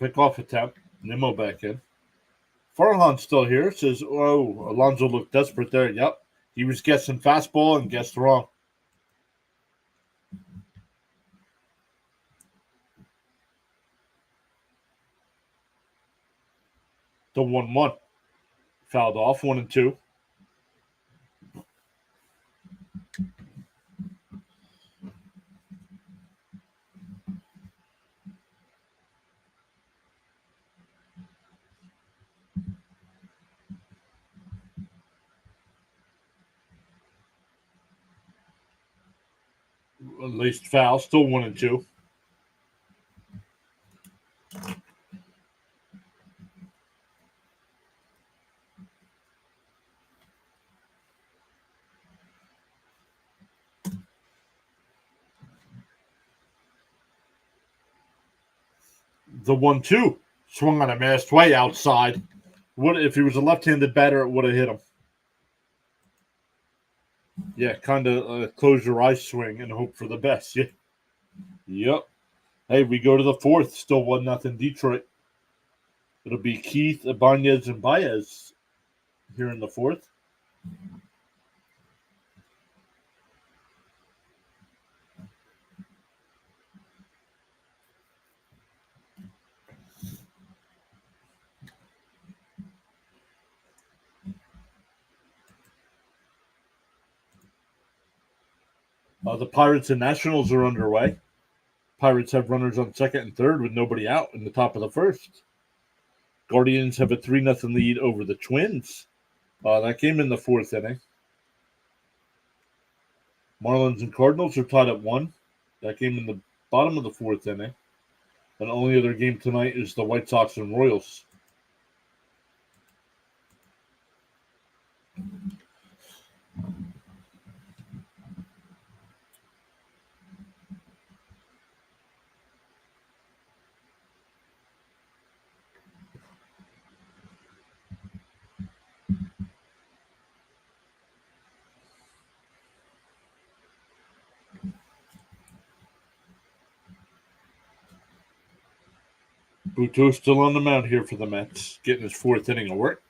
Pickoff attempt. Nimmo back in. Farhan's still here. Says, oh, Alonso looked desperate there. Yep. He was guessing fastball and guessed wrong. The 1-1. Fouled off. 1-2. At least foul. Still 1-2. The 1-2. Swung on a missed. Way outside. If he was a left-handed batter, it would have hit him. Yeah, kind of close your eyes swing and hope for the best. Yeah. Yep. Hey, we go to the fourth. Still 1-0 Detroit. It'll be Keith, Ibanez, and Baez here in the fourth. The Pirates and Nationals are underway. Pirates have runners on second and third with nobody out in the top of the first. Guardians have a 3-0 lead over the Twins. That came in the fourth inning. Marlins and Cardinals are tied at 1. That came in the bottom of the fourth inning. And the only other game tonight is the White Sox and Royals. Buto's still on the mound here for the Mets, getting his fourth inning of work.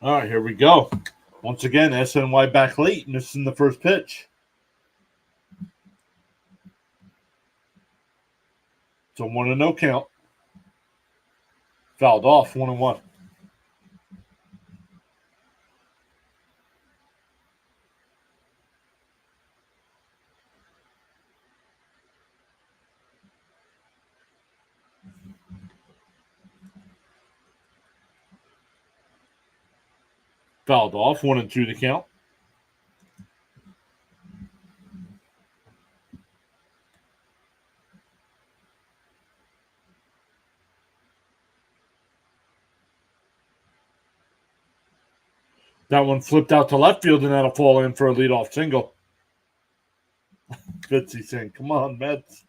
All right, here we go. Once again, SNY back late, missing the first pitch. It's a 1-0 count. Fouled off, 1-1. Fouled off, 1-2 the count. That one flipped out to left field, and that'll fall in for a leadoff single. Fitzy saying, "Come on, Mets."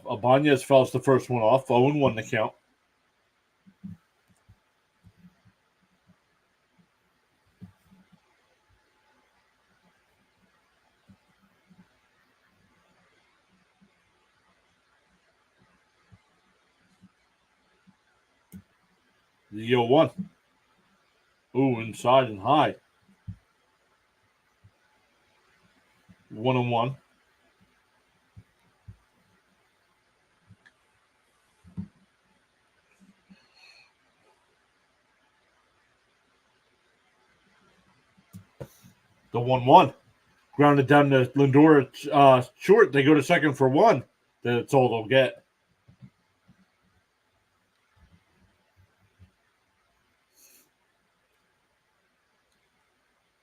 Ibanez fouls the first one off. 0-1 the count. The 0-1. Ooh, inside and high. 1-1. The 1-1. Grounded down to Lindor short. They go to second for one. That's all they'll get.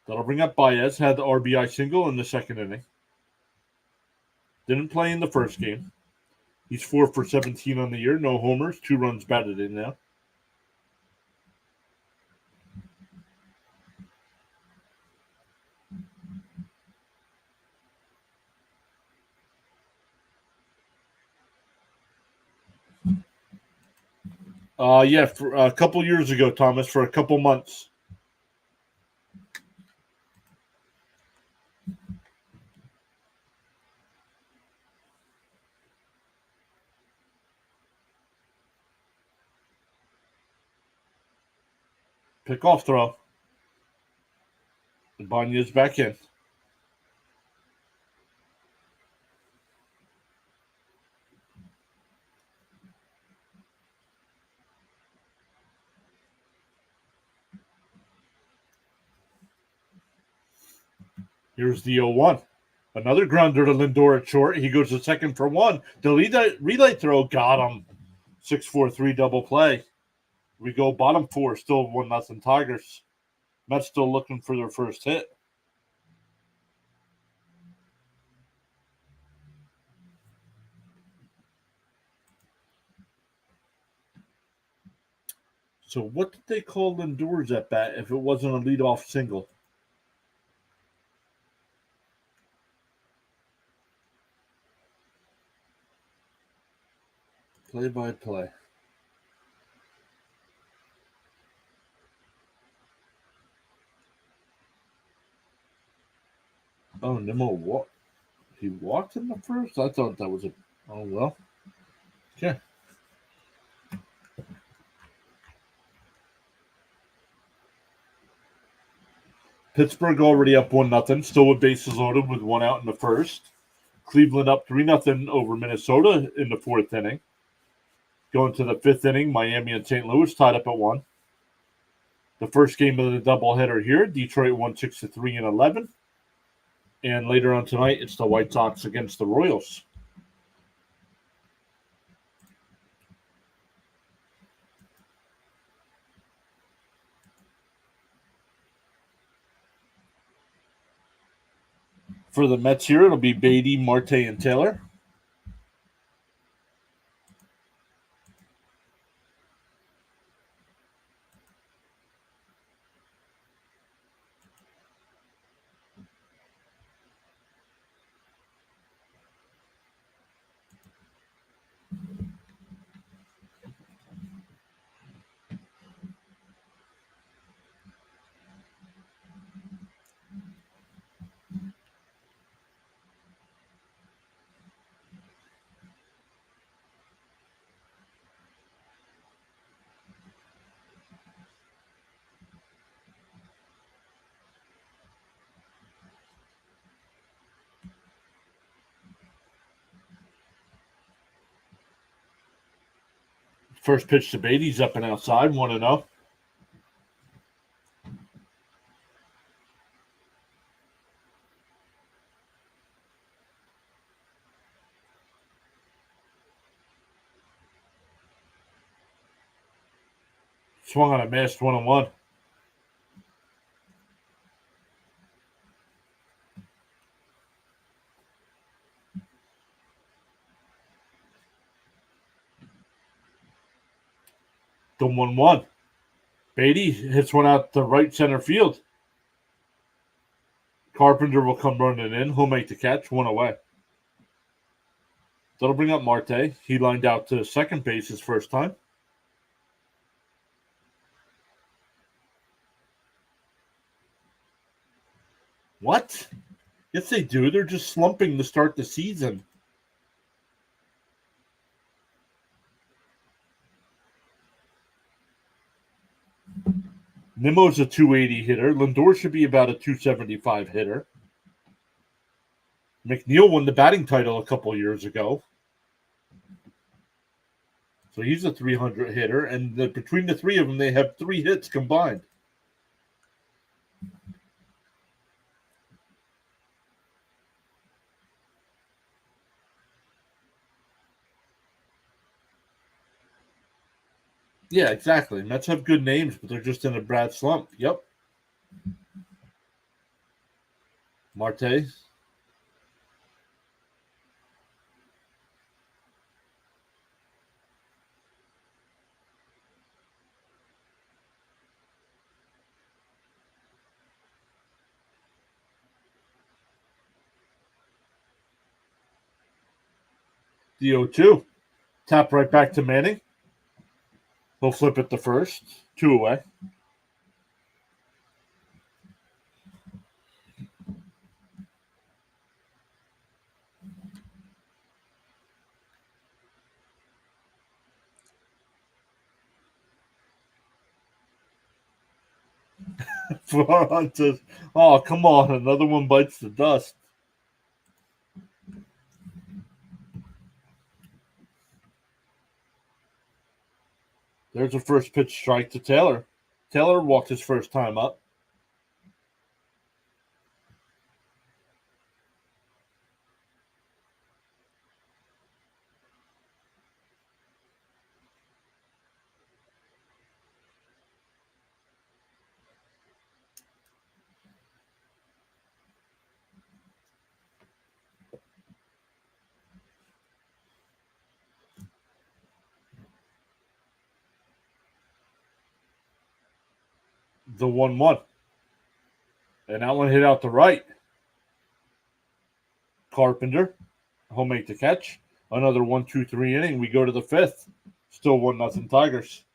That'll bring up Baez. Had the RBI single in the second inning. Didn't play in the first game. He's 4 for 17 on the year. No homers. 2 runs batted in now. Yeah, for a couple years ago, Thomas, for a couple months. Pick-off throw. Ibanez back in. Here's the 0-1. Another grounder to Lindor at short. He goes to second for one. The relay throw got him. 6-4-3 double play. We go bottom 4, still 1-0 Tigers. Mets still looking for their first hit. So what did they call Lindor's at bat if it wasn't a leadoff single? Play-by-play. Oh, Nimmo, what? He walked in the first? I thought that was a... Oh, well. Okay. Pittsburgh already up 1-0. Still with bases loaded with 1 out in the first. Cleveland up 3-0 over Minnesota in the 4th inning. Going to the 5th inning, Miami and St. Louis tied up at 1. The first game of the doubleheader here, Detroit won 6-3 in 11. And later on tonight, it's the White Sox against the Royals. For the Mets here, it'll be Beatty, Marte, and Taylor. First pitch to Beatty's up and outside, 1-0. Swung on a missed 1-1. The 1-1. Beatty hits one out to right center field. Carpenter will come running in. He'll make the catch. One away. That'll bring up Marte. He lined out to second base his first time. What? Yes, they do. They're just slumping to start the season. Nimmo's a 280 hitter. Lindor should be about a 275 hitter. McNeil won the batting title a couple years ago. So he's a 300 hitter. And between the three of them, they have 3 hits combined. Yeah, exactly. Mets have good names, but they're just in a bad slump. Yep. Marte. The 0-2. Tap right back to Manning. He'll flip it to first. 2 away. Fuentes. Oh, come on. Another one bites the dust. There's a first pitch strike to Taylor. Taylor walked his first time up. The 1-1. And that one hit out to right. Carpenter. He'll make the catch. Another 1-2-3 inning. We go to the 5th. Still 1-0 Tigers.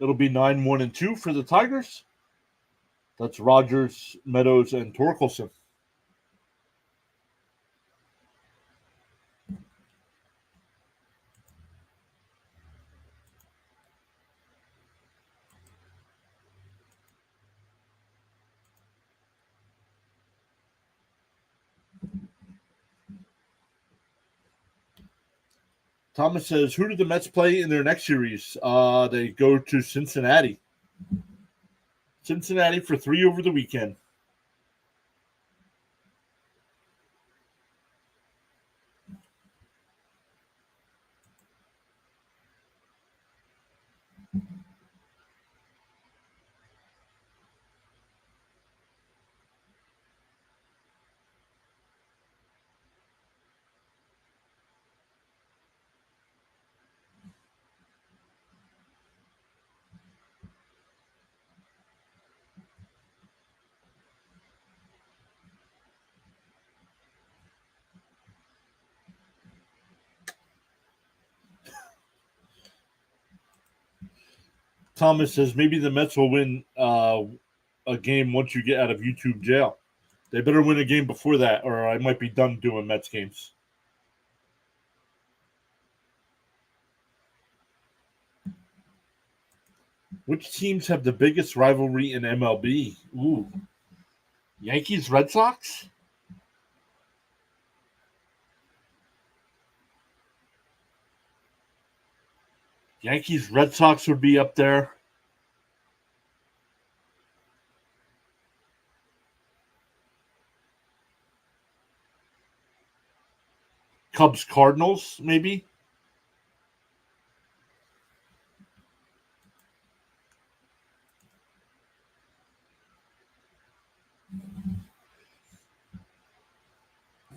It'll be 9-1-2 for the Tigers. That's Rogers, Meadows, and Torkelson. Thomas says, who did the Mets play in their next series? They go to Cincinnati. Cincinnati for 3 over the weekend. Thomas says maybe the Mets will win a game once you get out of YouTube jail. They better win a game before that, or I might be done doing Mets games. Which teams have the biggest rivalry in MLB? Ooh. Yankees, Red Sox? Yankees, Red Sox would be up there. Cubs Cardinals, maybe.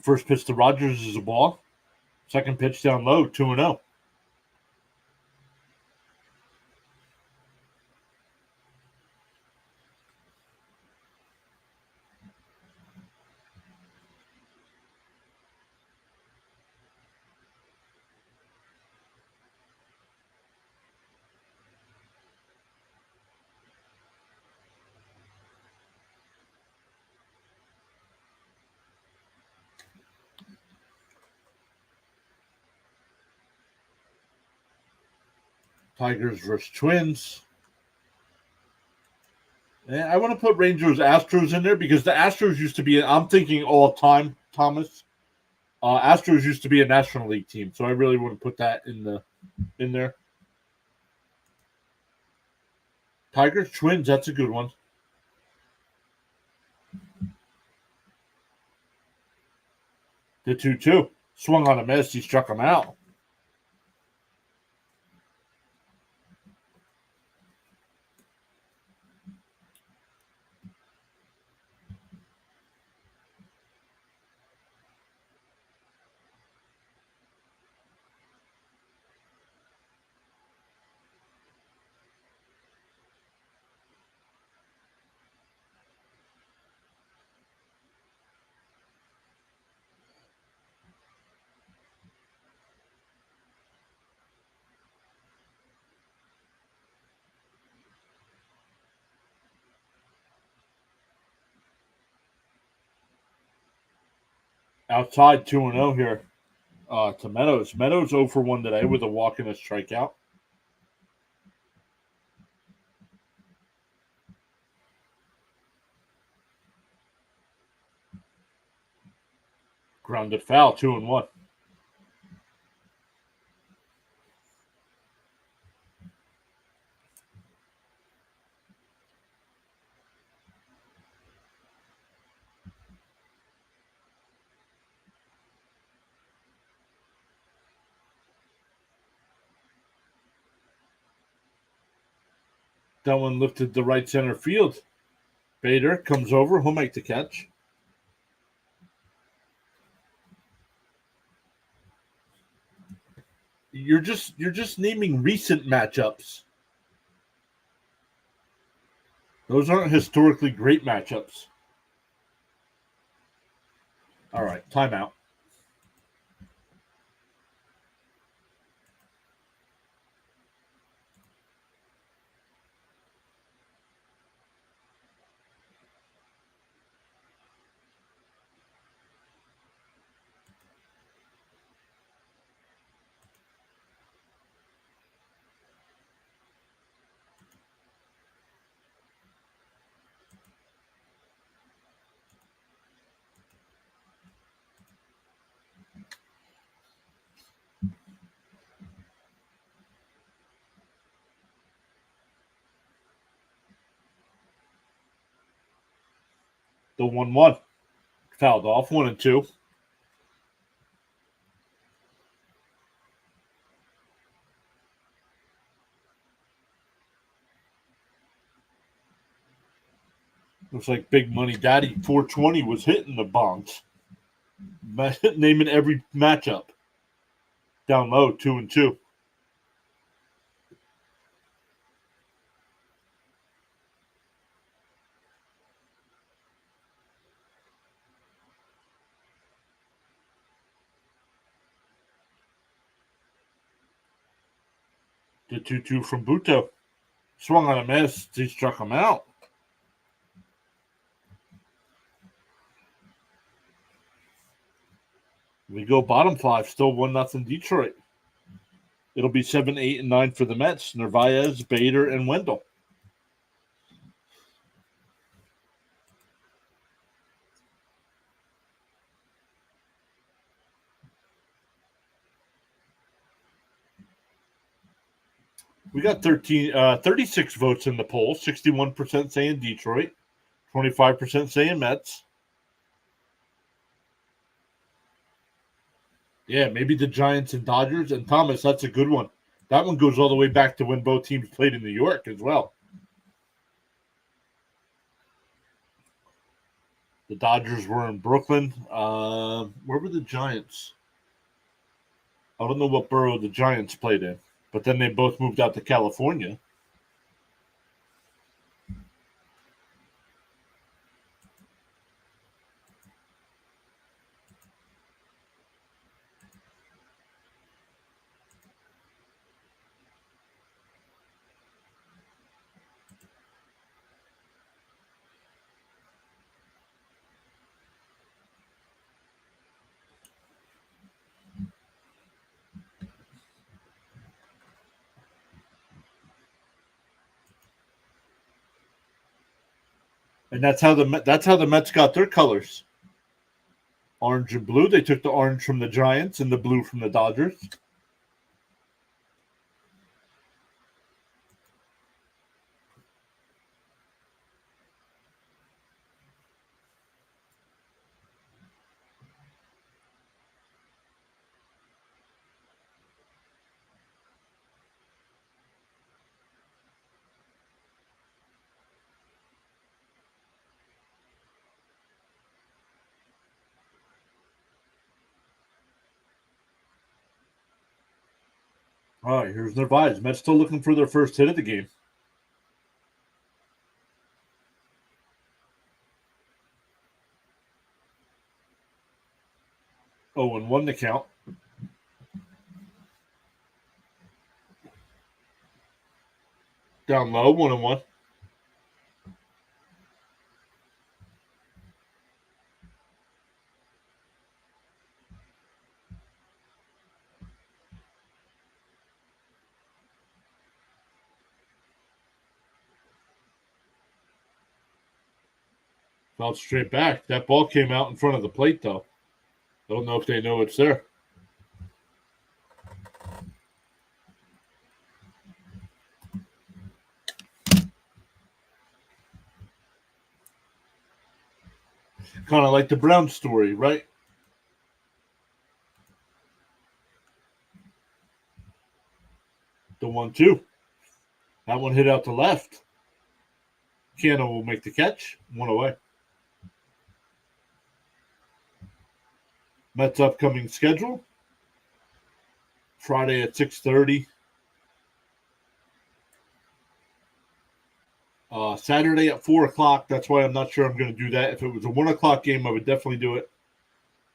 First pitch to Rogers is a ball. Second pitch down low, 2-0. Tigers versus Twins. And I want to put Rangers Astros in there because the Astros used to be, I'm thinking all time, Thomas. Astros used to be a National League team, so I really want to put that in there. Tigers Twins, that's a good one. The 2-2. Swung on a miss, he struck him out. Outside 2-0 here to Meadows. Meadows 0 for 1 today with a walk and a strikeout. Grounded foul, 2-1. That one lifted to right center field. Bader comes over. He'll make the catch. You're just naming recent matchups. Those aren't historically great matchups. All right, timeout. The 1-1. Fouled off, 1-2. Looks like Big Money Daddy 420 was hitting the bongs. Naming every matchup. Down low, 2-2. The 2-2 from Buto. Swung on a miss. He struck him out. We go bottom 5. Still 1-0 Detroit. It'll be 7, 8, and 9 for the Mets. Narvaez, Bader, and Wendell. We got 36 votes in the poll. 61% saying Detroit. 25% saying Mets. Yeah, maybe the Giants and Dodgers. And Thomas, that's a good one. That one goes all the way back to when both teams played in New York as well. The Dodgers were in Brooklyn. Where were the Giants? I don't know what borough the Giants played in, but then they both moved out to California. And that's how the Mets got their colors. Orange and blue. They took the orange from the Giants and the blue from the Dodgers. All right, here's their vibes. Mets still looking for their first hit of the game. 0-1 the count. Down low, 1-1. Fouled straight back. That ball came out in front of the plate, though. Don't know if they know it's there. Kind of like the Brown story, right? The 1-2. That one hit out to left. Canna will make the catch. One away. Mets upcoming schedule. Friday at 6:30. Saturday at 4 o'clock. That's why I'm not sure I'm going to do that. If it was a 1 o'clock game, I would definitely do it.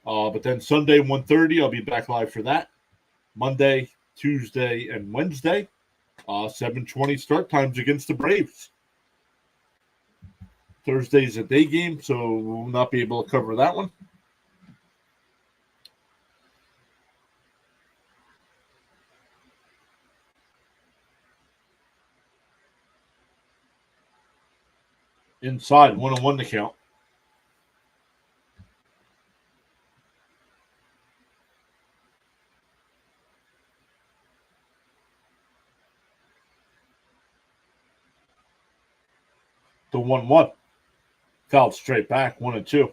But then Sunday 1:30, I'll be back live for that. Monday, Tuesday, and Wednesday, 7:20 start times against the Braves. Thursday's a day game, so we'll not be able to cover that one. Inside, 1-1 to count. The 1-1. Fouled straight back, 1-2.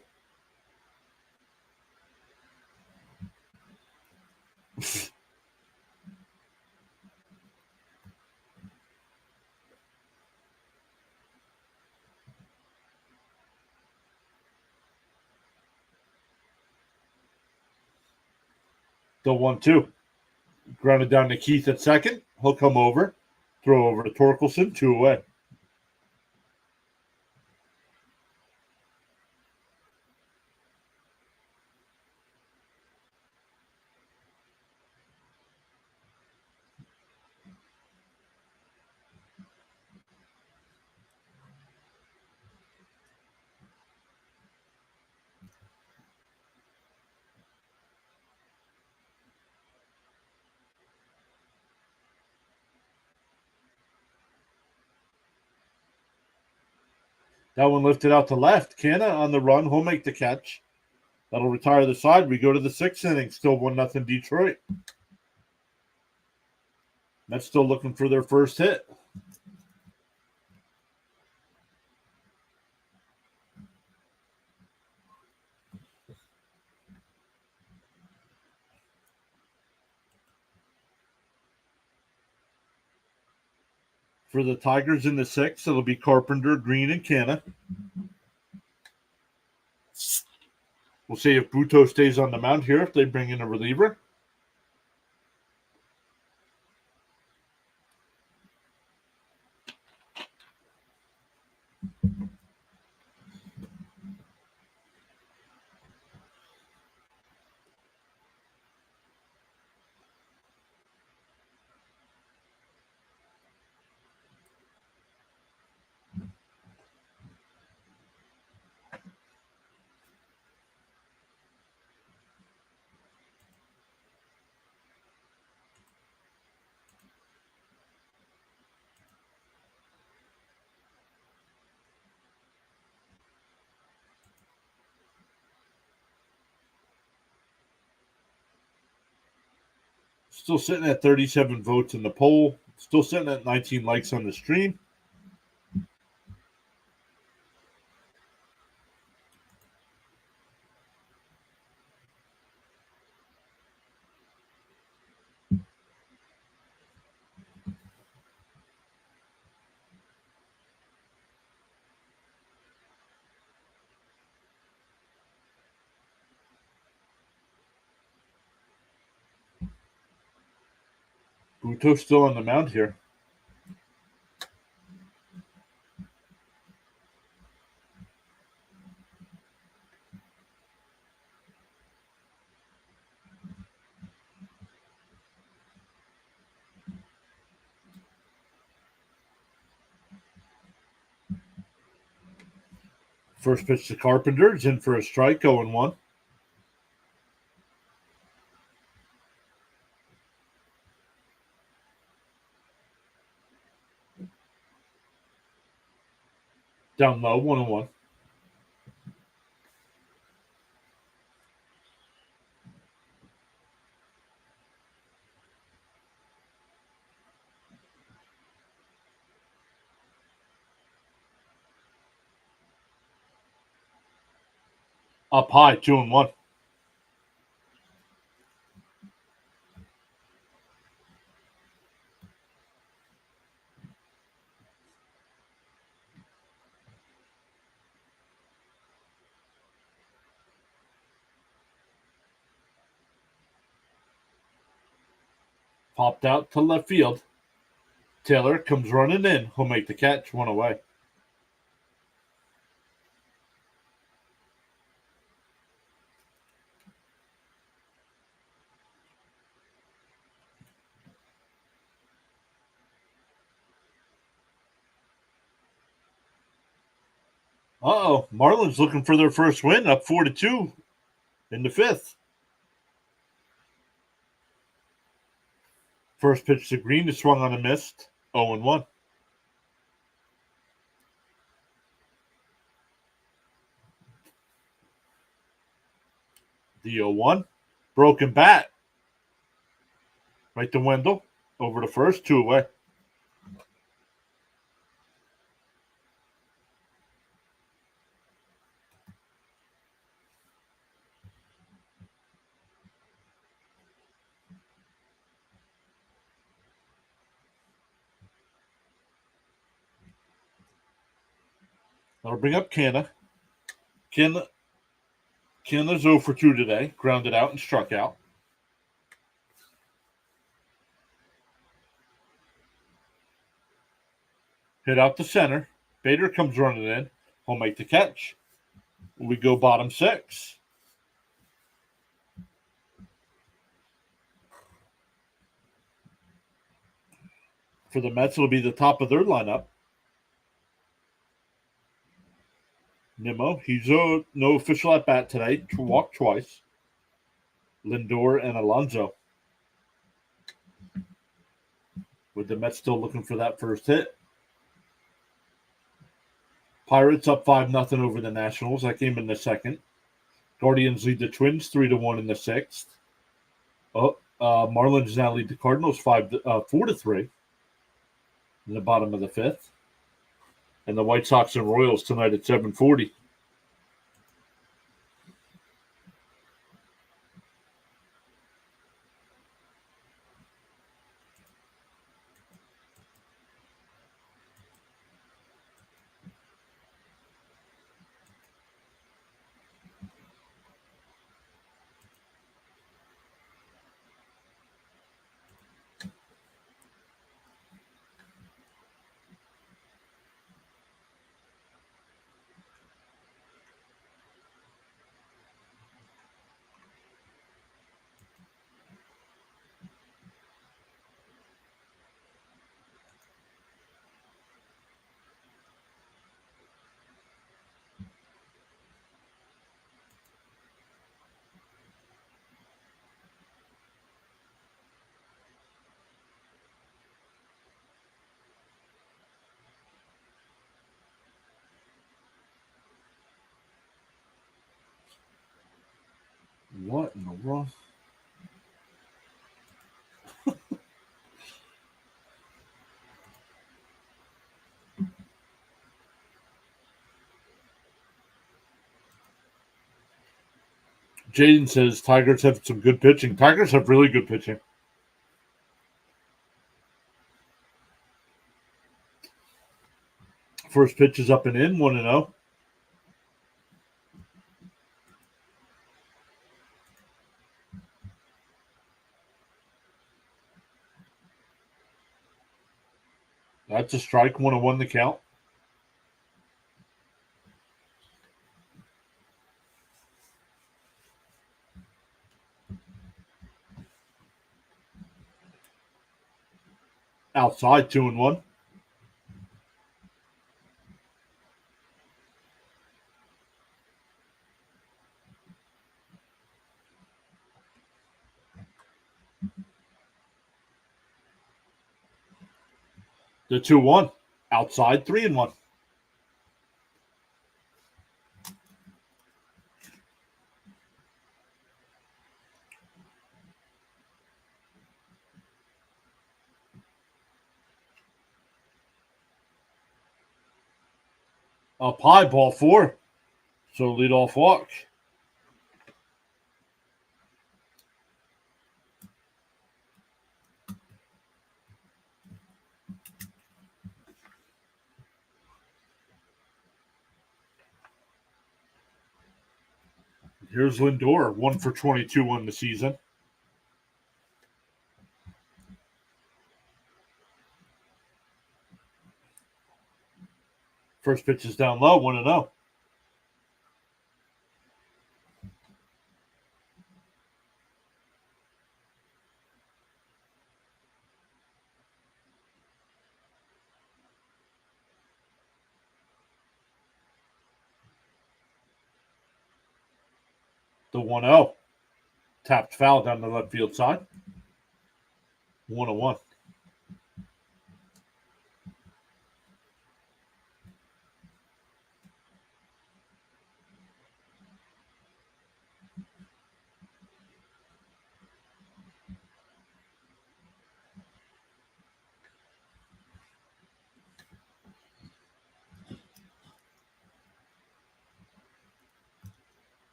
The 1-2. Grounded down to Keith at second. He'll come over. Throw over to Torkelson, 2 away. That one lifted out to left. Canna on the run. He'll make the catch. That'll retire the side. We go to the 6th inning. Still 1-0 Detroit. Mets still looking for their first hit. For the Tigers in the 6th, it'll be Carpenter, Green, and Canna. We'll see if Buto stays on the mound here, if they bring in a reliever. Still sitting at 37 votes in the poll. Still sitting at 19 likes on the stream. Buto's still on the mound here. First pitch to Carpenter is in for a strike, 0-1. Down low, 1-1. Up high, 2-1. Popped out to left field. Taylor comes running in. He'll make the catch, 1 away. Uh-oh. Marlins looking for their first win, up 4-2 in the 5th. First pitch to Green is swung on a missed, 0-1. The 0-1. Broken bat. Right to Wendell. Over to first, 2 away. That'll bring up Canna. Canna's 0 for 2 today. Grounded out and struck out. Hit out to center. Bader comes running in. He'll make the catch. We go bottom 6. For the Mets, it'll be the top of their lineup. Nimmo, he's no official at bat today. Walked twice. Lindor and Alonso. With the Mets still looking for that first hit. Pirates up 5-0 over the Nationals. That game in the 2nd. Guardians lead the Twins 3-1 in the 6th. Marlins now lead the Cardinals 4-3 in the bottom of the 5th. And the White Sox and Royals tonight at 7:40. What in the world? Jaden says Tigers have some good pitching. Tigers have really good pitching. First pitch is up and in, 1-0. That's a strike, 1-1 the count. Outside, 2-1. The 2-1. Outside, 3-1. Up high, ball 4. So lead off walk. Here's Lindor, 1 for 22 on the season. First pitch is down low, 1-0. The 1-0. Tapped foul down the left field side. 1-1.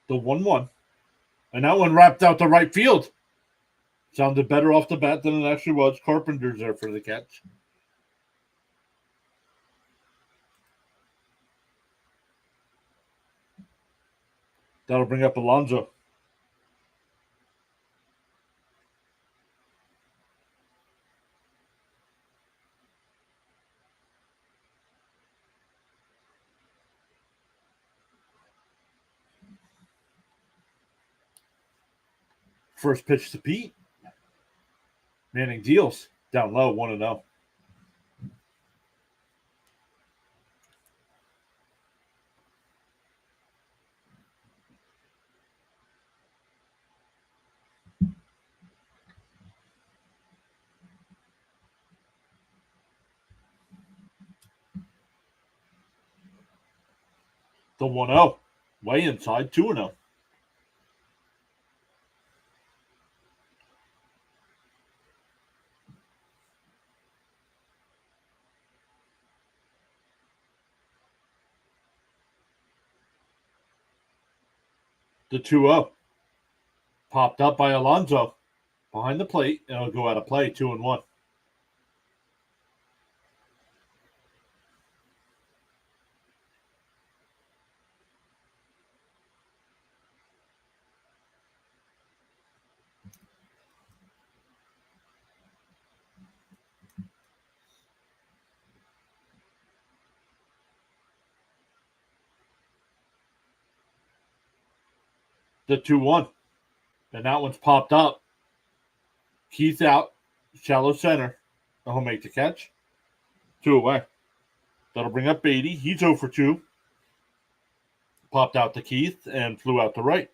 The 1-1. And that one wrapped out to right field. Sounded better off the bat than it actually was. Carpenter's there for the catch. That'll bring up Alonso. First pitch to Pete. Manning deals. Down low, 1-0. The 1-0. Way inside, 2-0. The 2-0. Popped up by Alonso. Behind the plate, and it'll go out of play, 2-1. The 2-1. And that one's popped up. Keith out. Shallow center. And he'll make the catch. 2 away. That'll bring up Beatty. He's 0 for 2. Popped out to Keith and flew out to right.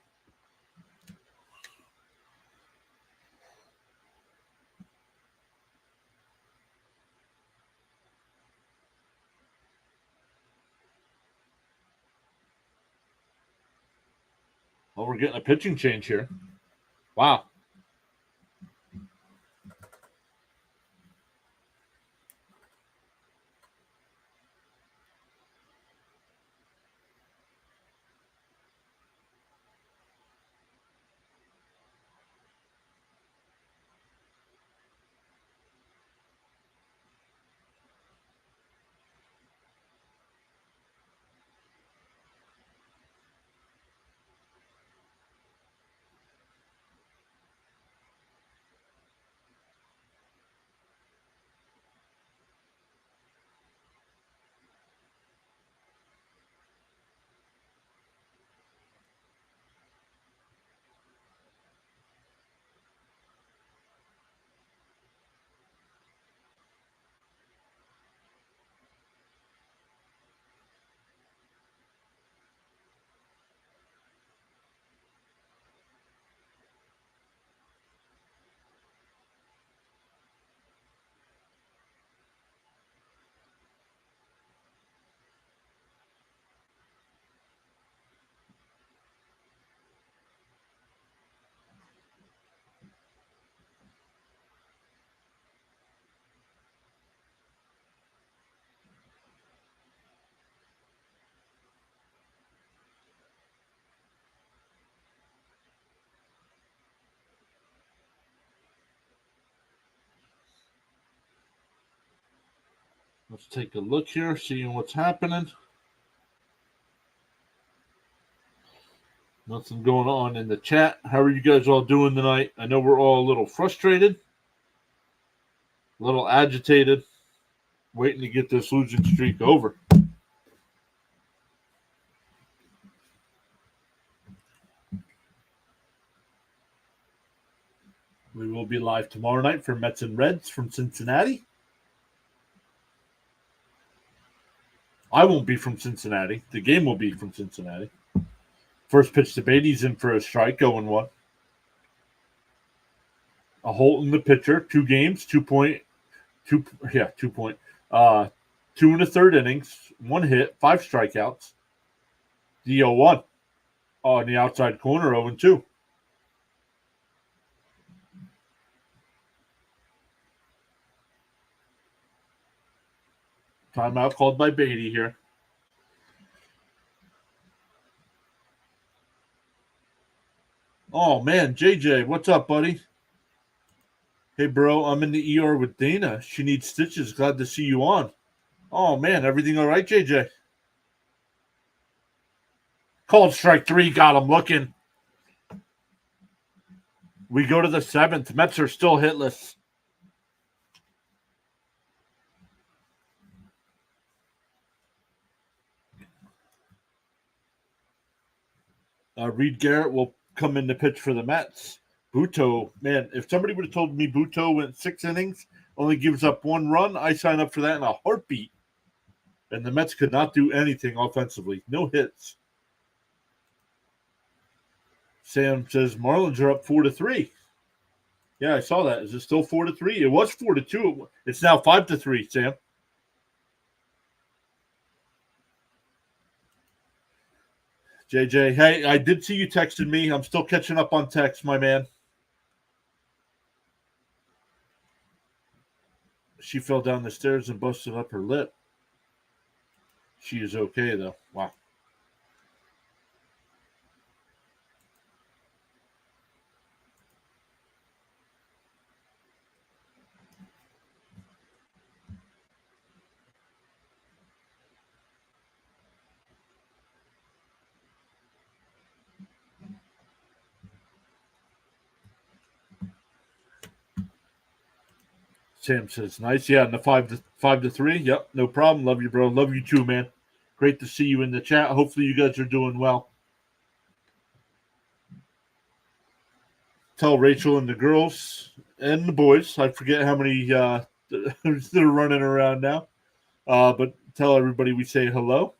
Well, we're getting a pitching change here. Wow. Let's take a look here, seeing what's happening. Nothing going on in the chat. How are you guys all doing tonight? I know we're all a little frustrated, a little agitated, waiting to get this losing streak over. We will be live tomorrow night for Mets and Reds from Cincinnati. I won't be from Cincinnati. The game will be from Cincinnati. First pitch to Beatty's in for a strike, 0-1. A Holton, the pitcher, 2 games, 2 point, 2 point, 2 and a third innings, 1 hit, 5 strikeouts. The 0-1 on the outside corner, 0-2. Timeout called by Beatty here. Oh, man, JJ, what's up, buddy? Hey, bro, I'm in the ER with Dana. She needs stitches. Glad to see you on. Oh, man, everything all right, JJ? Called strike 3, got him looking. We go to the 7th. Mets are still hitless. Reed Garrett will come in to pitch for the Mets. Buto, man, if somebody would have told me Buto went 6 innings, only gives up 1 run, I sign up for that in a heartbeat. And the Mets could not do anything offensively. No hits. Sam says Marlins are up 4-3. Yeah, I saw that. Is it still 4-3? It was 4-2. It's now 5-3, Sam. JJ, hey, I did see you texted me. I'm still catching up on text, my man. She fell down the stairs and busted up her lip. She is okay, though. Wow. Sam says, nice. Yeah, and the 5-3. Yep, no problem. Love you, bro. Love you too, man. Great to see you in the chat. Hopefully you guys are doing well. Tell Rachel and the girls and the boys. I forget how many that are running around now. But tell everybody we say hello.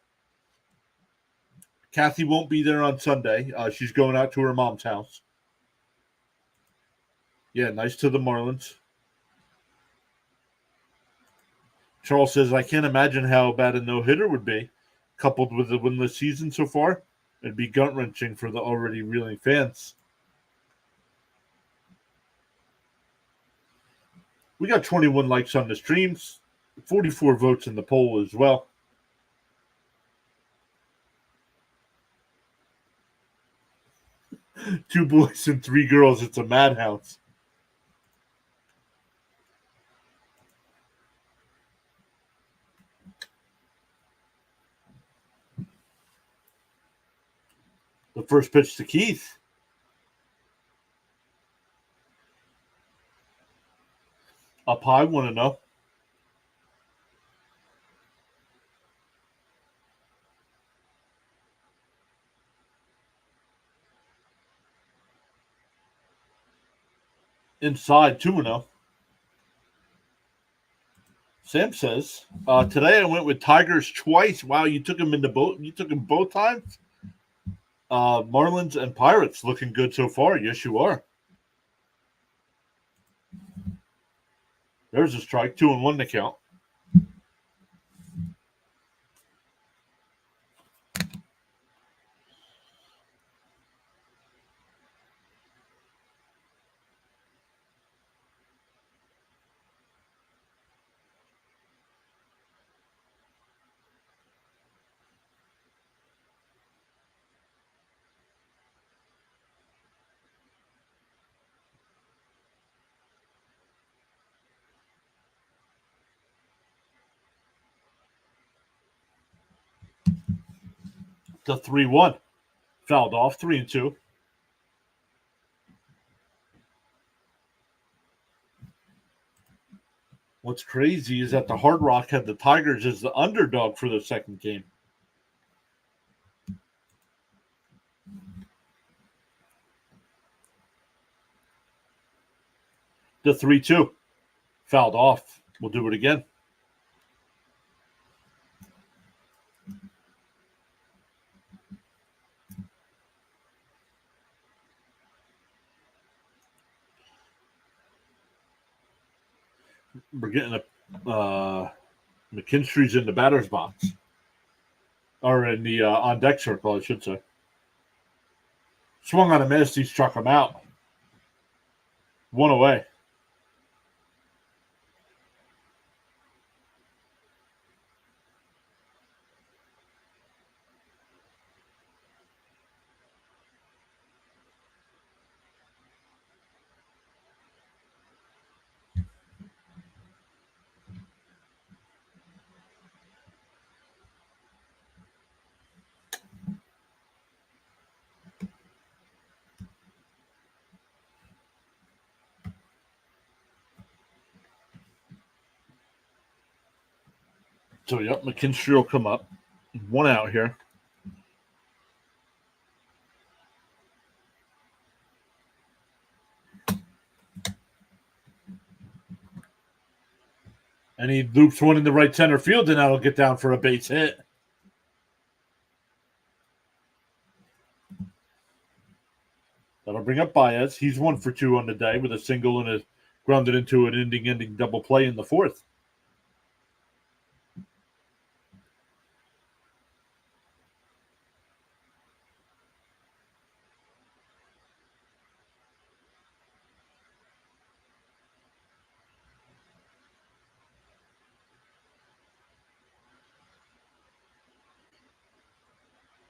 Kathy won't be there on Sunday. She's going out to her mom's house. Yeah, nice to the Marlins. Charles says, I can't imagine how bad a no-hitter would be, coupled with the winless season so far. It'd be gut-wrenching for the already reeling fans. We got 21 likes on the streams, 44 votes in the poll as well. Two boys and three girls. It's a madhouse. The first pitch to Keith. Up high, 1-0. Inside, 2-0. Sam says, today I went with Tigers twice. Wow, you took them both times? Marlins and Pirates looking good so far. Yes, you are. There's a strike. 2-1 to count. To 3-1. Fouled off. 3-2. What's crazy is that the Hard Rock had the Tigers as the underdog for the second game. The 3-2. Fouled off. We'll do it again. We're getting a McKinstry's in the batter's box. Or in the on-deck circle, I should say. Swung on a miss. He struck him out. 1 away. So, yep, McKinstry will come up. 1 out here. And he loops one in the right center field, and that'll get down for a base hit. That'll bring up Baez. He's 1 for 2 on the day with a single and a grounded into an ending double play in the fourth.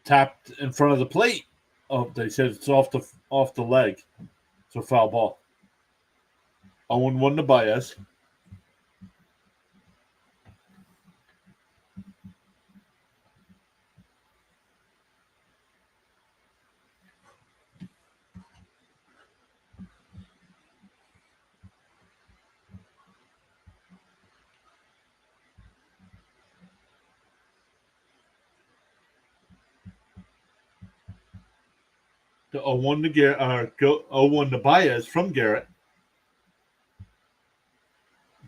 Tapped in front of the plate. Oh, they said it's off the leg. So foul ball. 0-1 to Baez. To 0-1 to Garrett, 0-1 to Baez from Garrett.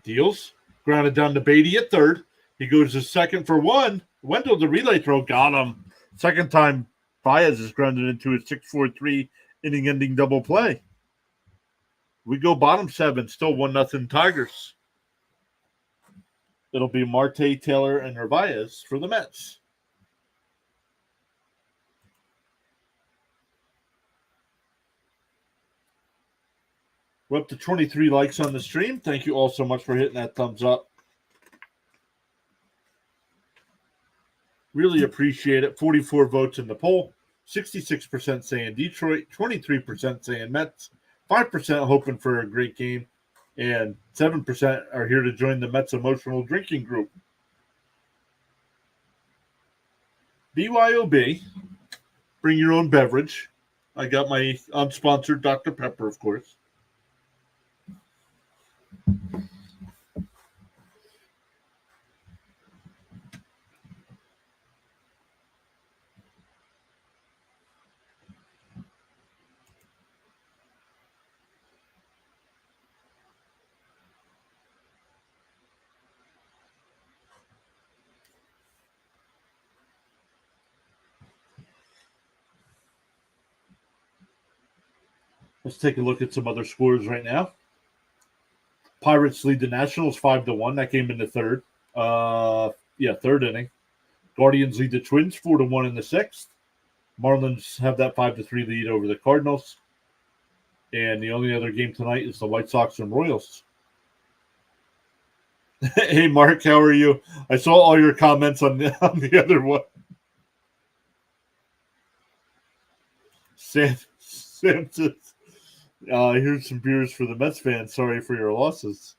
Deals. Grounded down to Beatty at third. He goes to second for 1. Wendell, the relay throw, got him. Second time Baez is grounded into a 6-4-3 inning-ending double play. We go bottom 7, still 1-0 Tigers. It'll be Marte, Taylor, and Narvaez for the Mets. We're up to 23 likes on the stream. Thank you all so much for hitting that thumbs up. Really appreciate it. 44 votes in the poll. 66% saying Detroit, 23% saying Mets, 5% hoping for a great game, and 7% are here to join the Mets emotional drinking group. BYOB, bring your own beverage. I got my unsponsored Dr. Pepper, of course. Let's take a look at some other scores right now. Pirates lead the Nationals 5-1. That came in the third. Third inning. Guardians lead the Twins 4-1 in the sixth. Marlins have that 5-3 lead over the Cardinals. And the only other game tonight is the White Sox and Royals. Hey, Mark, how are you? I saw all your comments on the other one. Sam says, here's some beers for the Mets fans. Sorry for your losses.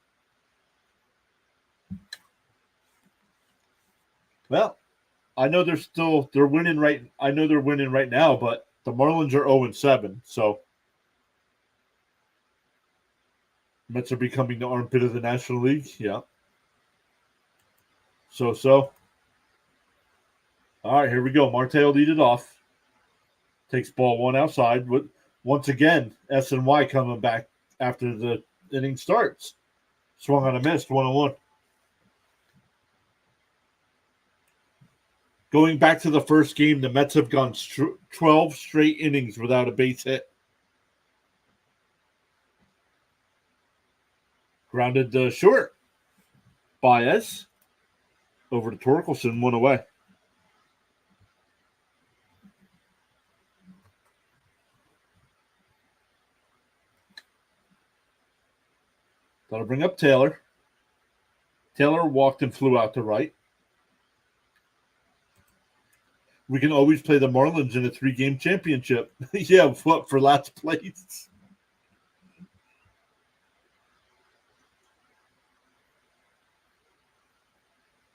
Well, I know they're winning right. I know they're winning right now, but the Marlins are 0-7, so Mets are becoming the armpit of the National League. Yeah. So. All right, here we go. Marte will lead it off. Takes ball one outside. Once again, S&Y coming back after the inning starts. Swung on a miss, 1-1. Going back to the first game, the Mets have gone 12 straight innings without a base hit. Grounded short. Baez over to Torkelson, 1 away. That'll bring up Taylor. Taylor walked and flew out to right. We can always play the Marlins in a 3-game championship. Yeah, what, for last place?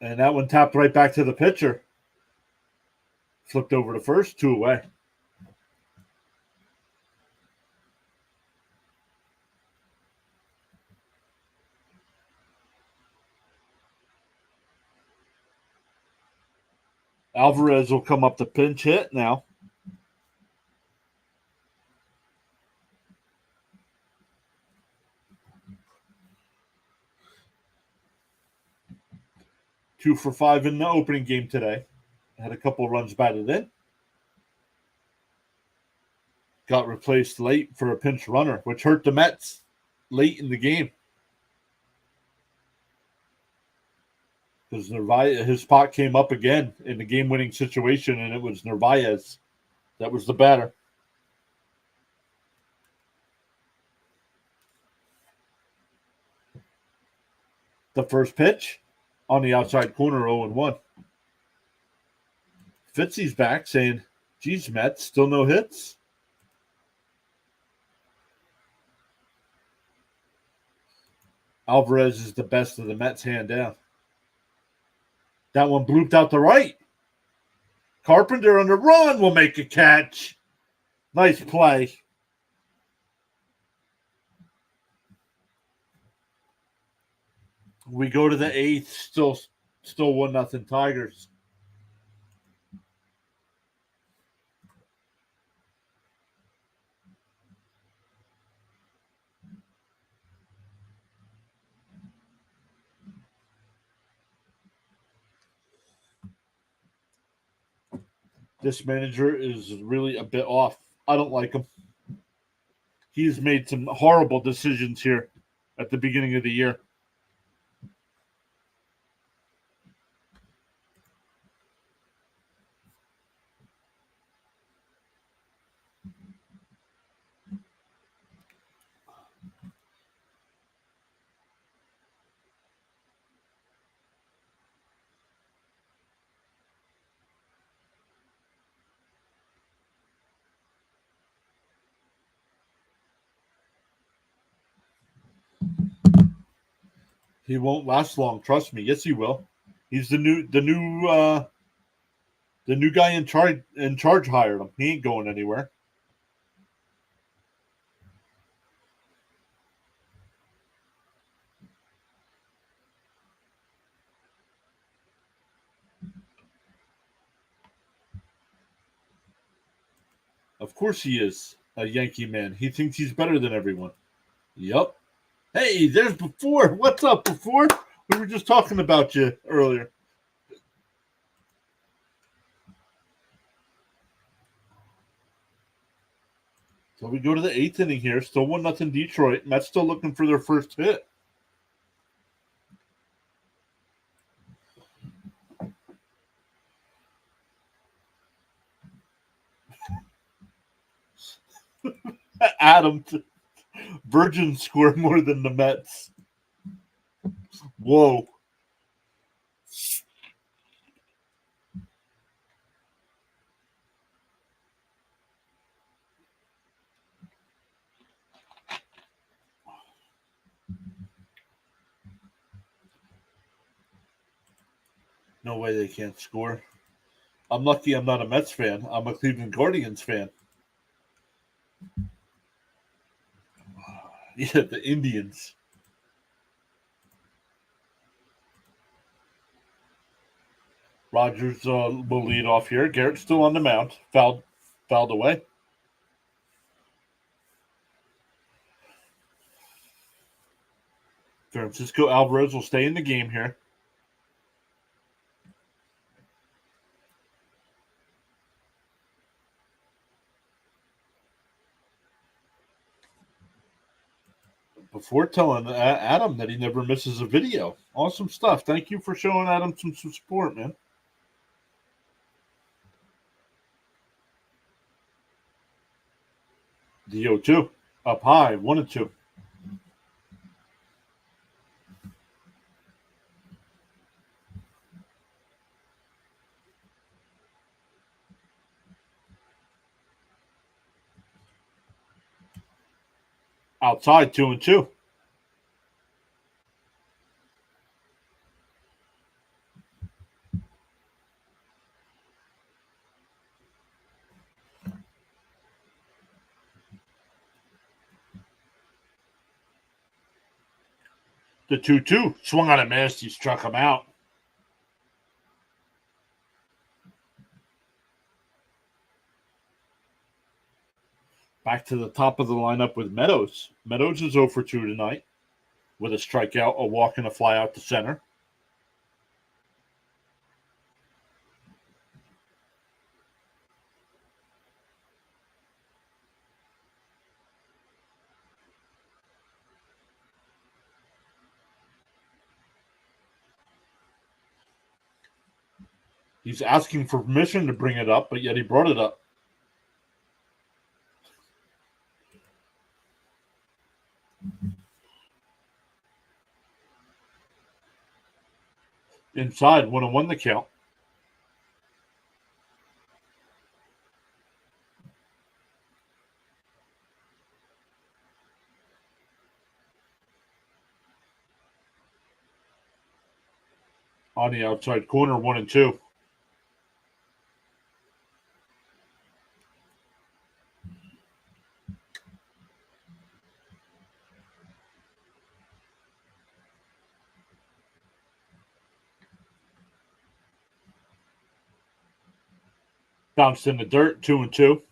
And that one tapped right back to the pitcher. Flipped over to first, 2 away. Alvarez will come up to pinch hit now. Two for 5 in the opening game today. Had a couple runs batted in. Got replaced late for a pinch runner, which hurt the Mets late in the game. Because his spot came up again in the game-winning situation, and it was Narvaez that was the batter. The first pitch on the outside corner, 0-1. Fitzy's back saying, geez, Mets, still no hits? Alvarez is the best of the Mets, hand down. That one blooped out to right. Carpenter on the run will make a catch. Nice play. We go to the 8th, still 1-0 Tigers. This manager is really a bit off. I don't like him. He's made some horrible decisions here at the beginning of the year. He won't last long. Trust me. Yes, he will. He's the new guy in charge. In charge hired him. He ain't going anywhere. Of course he is a Yankee man. He thinks he's better than everyone. Yep. Hey, there's Before. What's up, Before? We were just talking about you earlier. So we go to the 8th inning here. Still 1-0 Detroit. Mets still looking for their first hit. Adam, Virgins score more than the Mets. Whoa. No way they can't score. I'm lucky I'm not a Mets fan. I'm a Cleveland Guardians fan. Yeah, the Indians. Rogers will lead off here. Garrett's still on the mound. Fouled away. Francisco Alvarez will stay in the game here. Before telling Adam that he never misses a video. Awesome stuff. Thank you for showing Adam some support, man. The 0-2. Up high, 1-2. Outside, 2-2. The 2-2. Swung on a miss. He struck him out. Back to the top of the lineup with Meadows. Meadows is 0 for 2 tonight with a strikeout, a walk, and a fly out to center. He's asking for permission to bring it up, but yet he brought it up. Inside, 1-1 the count. On the outside corner, 1-2. Bounced in the dirt, 2-2.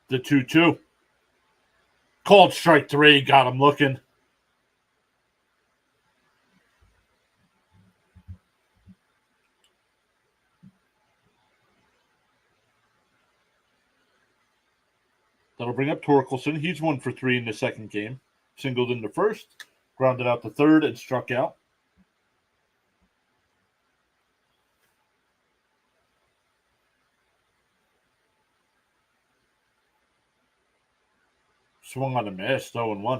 The 2-2. Called strike 3. Got him looking. That'll bring up Torkelson. He's 1 for 3 in the second game. Singled in the first, grounded out the third, and struck out. Swung on a miss, 0-1.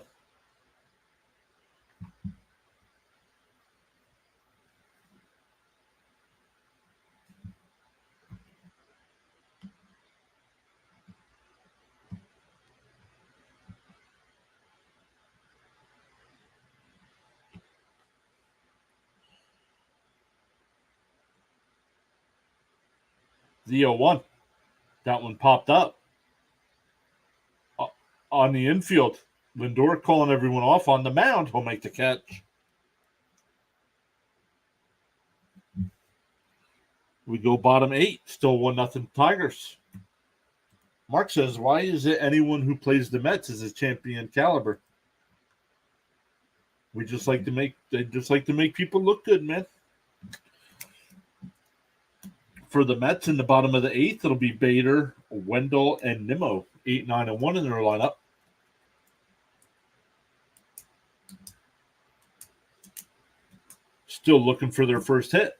The 0-1. That one popped up. On the infield. Lindor calling everyone off on the mound. He'll make the catch. We go bottom 8. Still 1-0 Tigers. Mark says, why is it anyone who plays the Mets is a champion caliber? They just like to make people look good, man. For the Mets in the bottom of the 8th, it'll be Bader, Wendell, and Nimmo. 8, 9, and 1 in their lineup. Still looking for their first hit.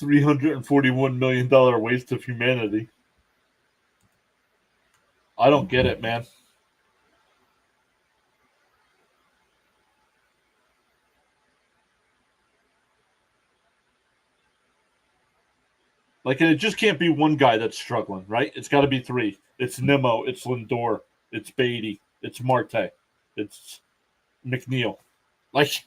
$341 million waste of humanity. I don't get it, man. Like, and it just can't be one guy that's struggling, right? It's got to be 3. It's Nimmo, it's Lindor, it's Beatty, it's Marte, it's McNeil. Like,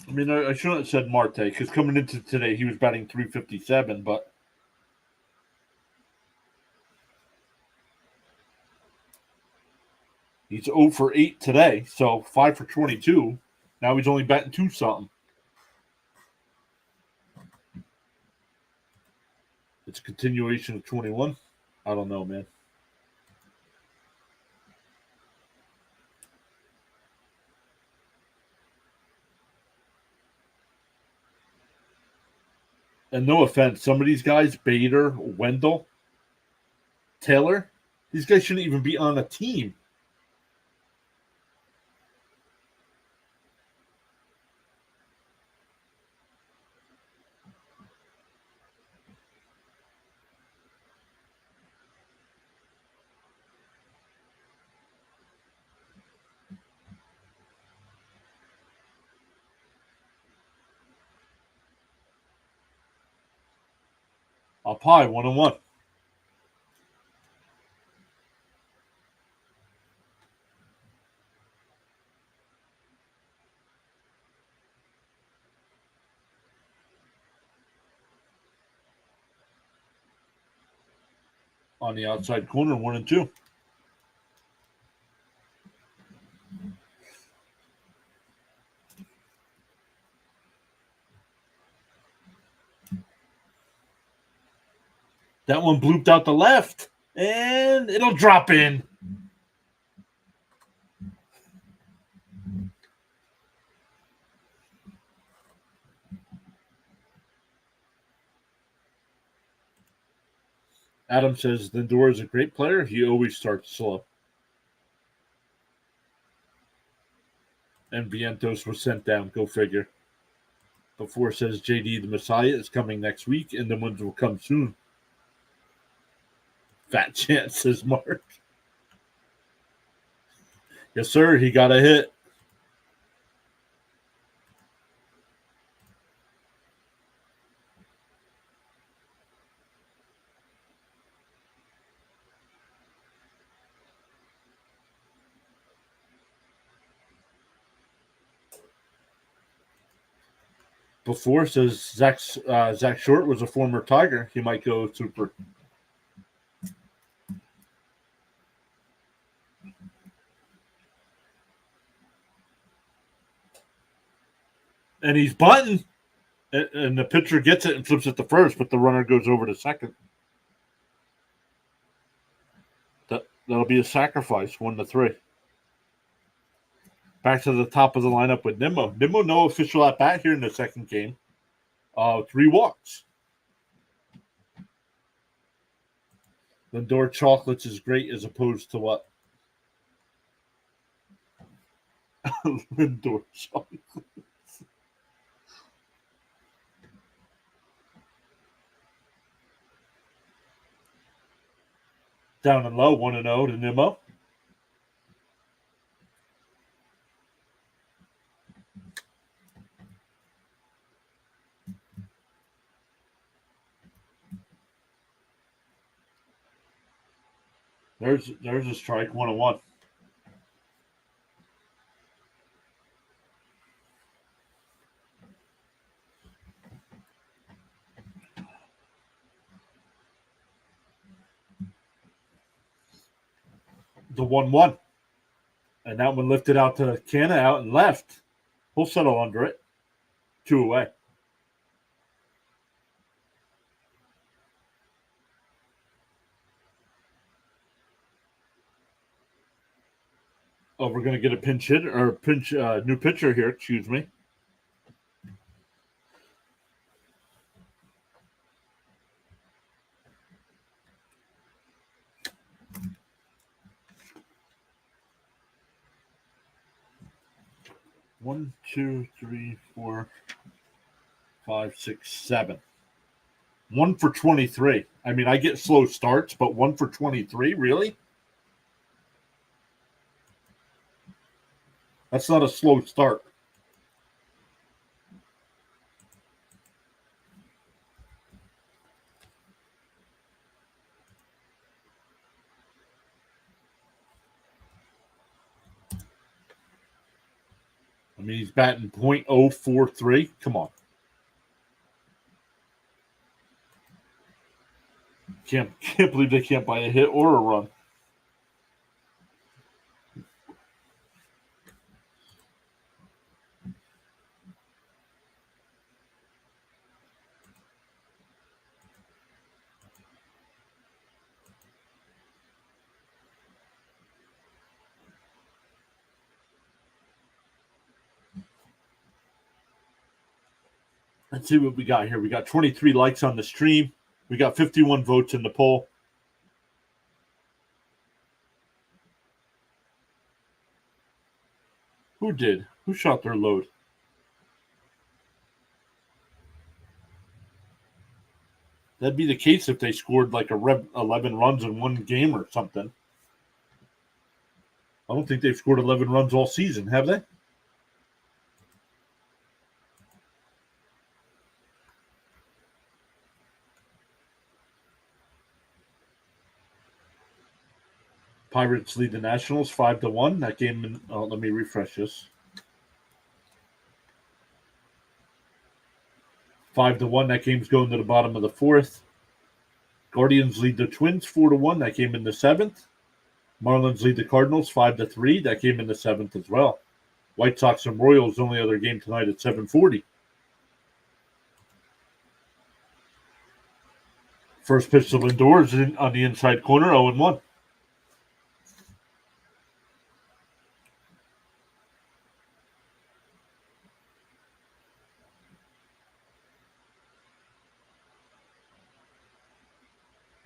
I mean, I shouldn't have said Marte because coming into today, he was batting .357, but he's 0 for 8 today, so 5 for 22. Now he's only batting 2-something. It's a continuation of 21. I don't know, man. And no offense, some of these guys, Bader, Wendell, Taylor, these guys shouldn't even be on a team. Up high, 1-1. On the outside corner, 1-2. That one blooped out the left, and it'll drop in. Adam says Lindor is a great player. He always starts slow. And Vientos was sent down. Go figure. Before says JD the Messiah is coming next week, and the ones will come soon. Fat chance, says Mark. Yes, sir. He got a hit. Before says Zach Short was a former Tiger. He might go super. And he's bunting, and the pitcher gets it and flips it to first, but the runner goes over to second. That'll be a sacrifice, 1-3. Back to the top of the lineup with Nimmo. Nimmo, no official at bat here in the second game. 3 walks. Lindor Chocolates is great as opposed to what? Lindor Chocolates. Down and low, 1-0 to Nimmo. There's a strike, 1-1. The 1-1. And that one lifted out to Canna out and left. We'll settle under it. 2 away. Oh, we're going to get a pinch hit or new pitcher here. Excuse me. One, two, three, 4, 5, 6, 7. 1 for 23. I mean, I get slow starts, but 1 for 23, really? That's not a slow start. I mean, he's batting .043. Come on. Can't believe they can't buy a hit or a run. Let's see what we got here. We got 23 likes on the stream. We got 51 votes in the poll. Who did? Who shot their load? That'd be the case if they scored like 11 runs in one game or something. I don't think they've scored 11 runs all season, have they? Pirates lead the Nationals 5-1. That game, let me refresh this. 5-1. That game's going to the bottom of the 4th. Guardians lead the Twins 4-1. That game in the 7th. Marlins lead the Cardinals 5-3. That game in the 7th as well. White Sox and Royals, only other game tonight at 7:40. First pitch to Lindor is on the inside corner, 0-1.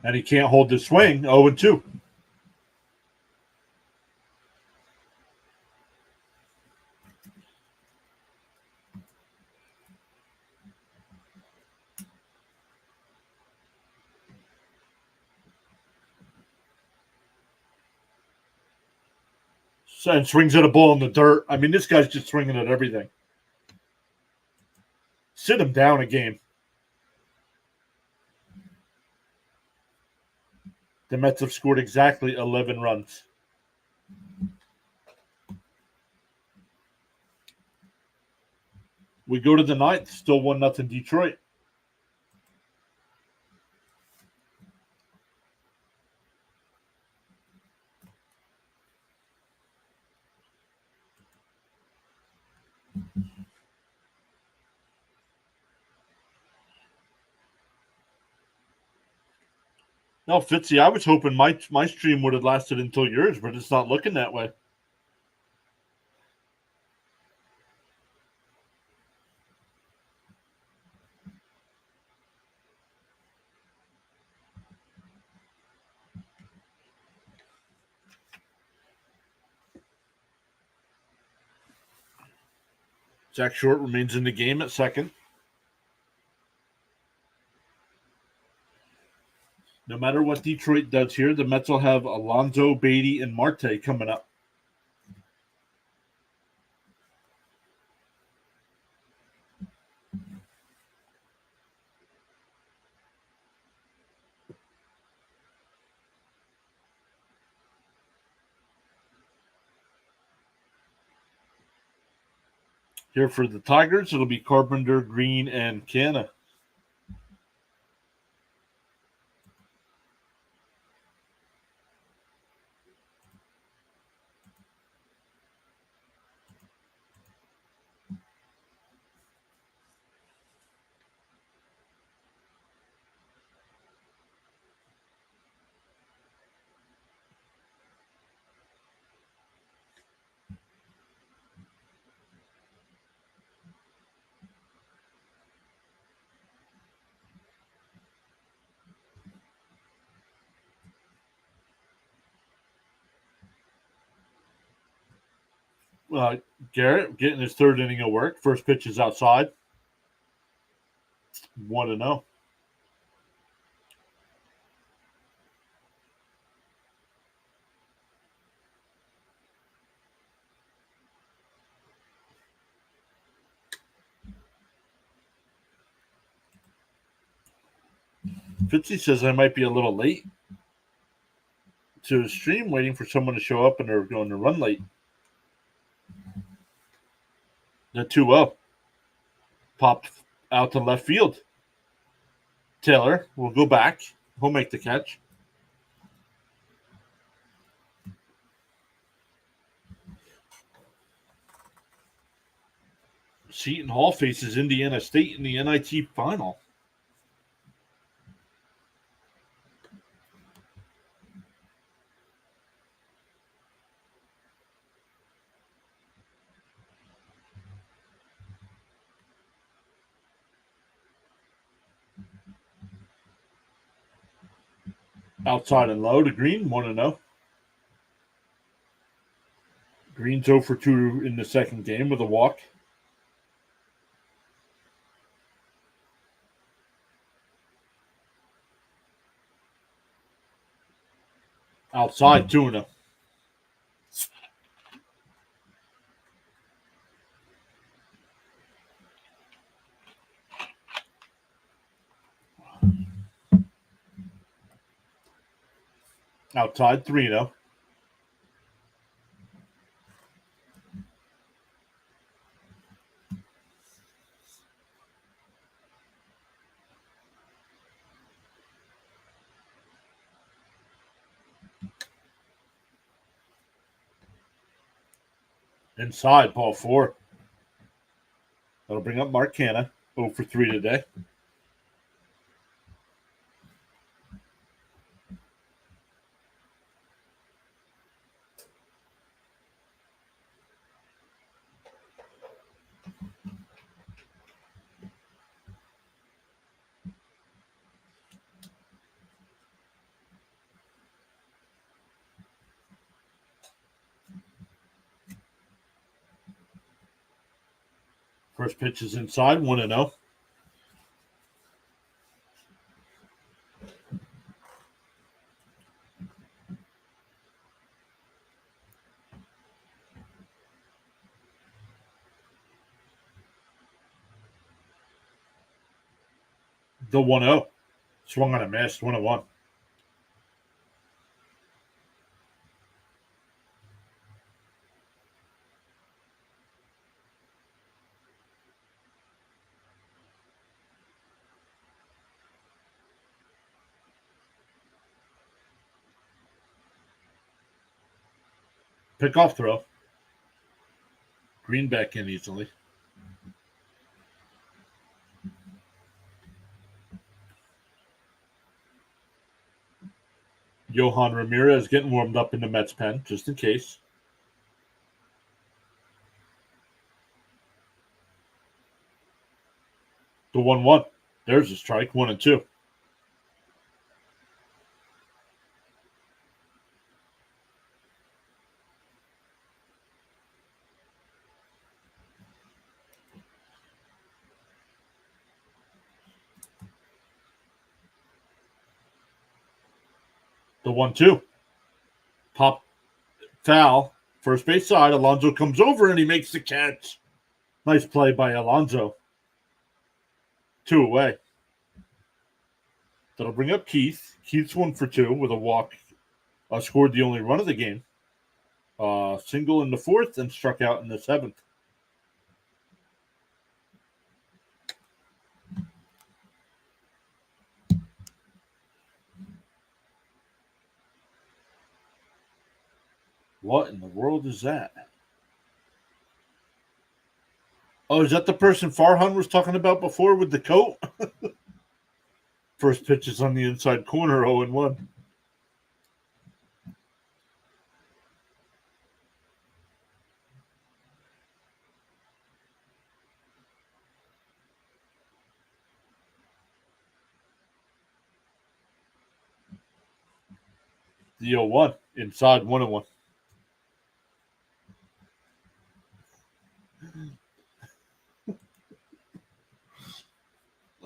And he can't hold the swing, 0-2. And swings at a ball in the dirt. I mean, this guy's just swinging at everything. Sit him down a game. The Mets have scored exactly 11 runs. We go to the 9th, still 1-0 Detroit. No, Fitzy, I was hoping my stream would have lasted until yours, but it's not looking that way. Jack Short remains in the game at second. No matter what Detroit does here, the Mets will have Alonso, Beatty, and Marte coming up. Here for the Tigers, it'll be Carpenter, Green, and Canna. Garrett getting his third inning of work. First pitch is outside. 1-0. Fitzy says I might be a little late to the stream, waiting for someone to show up, and they're going to run late. The 2-0 popped out to left field. Taylor will go back. He'll make the catch. Seton Hall faces Indiana State in the NIT final. Outside and low to Green, 1-0. Green's 0 for 2 in the second game with a walk. Outside, 2-0. Outside, 3-0. Inside, ball 4. That'll bring up Mark Canna, 0 for 3 today. First pitch is inside, 1-0. The 1-0. Swung on a miss, 1-1. Pick-off throw. Green back in easily. Johan Ramirez getting warmed up in the Mets pen, just in case. The 1-1. There's a strike, 1-2. The 1-2. Pop foul. First base side. Alonso comes over and he makes the catch. Nice play by Alonso. 2 away. That'll bring up Keith. Keith's 1 for 2 with a walk. Scored the only run of the game. Single in the 4th and struck out in the 7th. What in the world is that? Oh, is that the person Farhan was talking about before with the coat? First pitch is on the inside corner, 0-1. The 0-1. Inside 1-1.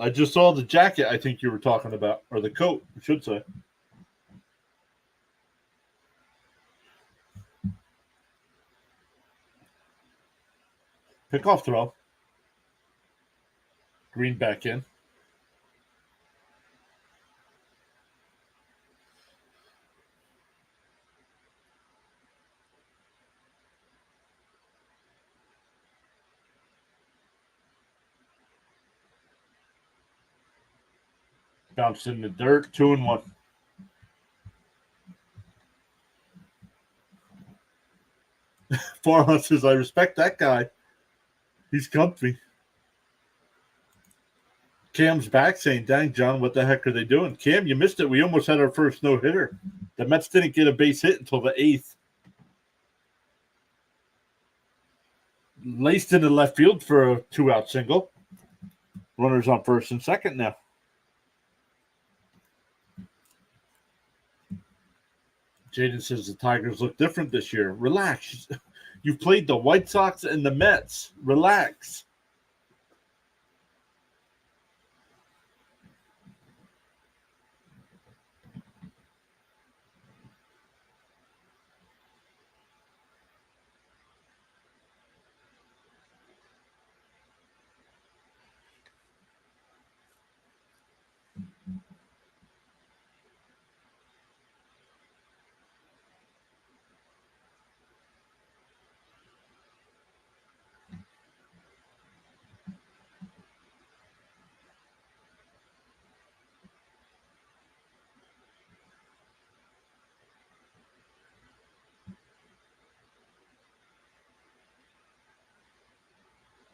I just saw the jacket I think you were talking about. Or the coat, I should say. Pickoff throw. Green back in. Bounced in the dirt. 2-1. Farhan says, I respect that guy. He's comfy. Cam's back saying, dang, John, what the heck are they doing? Cam, you missed it. We almost had our first no-hitter. The Mets didn't get a base hit until the 8th. Laced into left field for a 2-out single. Runners on first and second now. Jaden says the Tigers look different this year. Relax. You've played the White Sox and the Mets. Relax.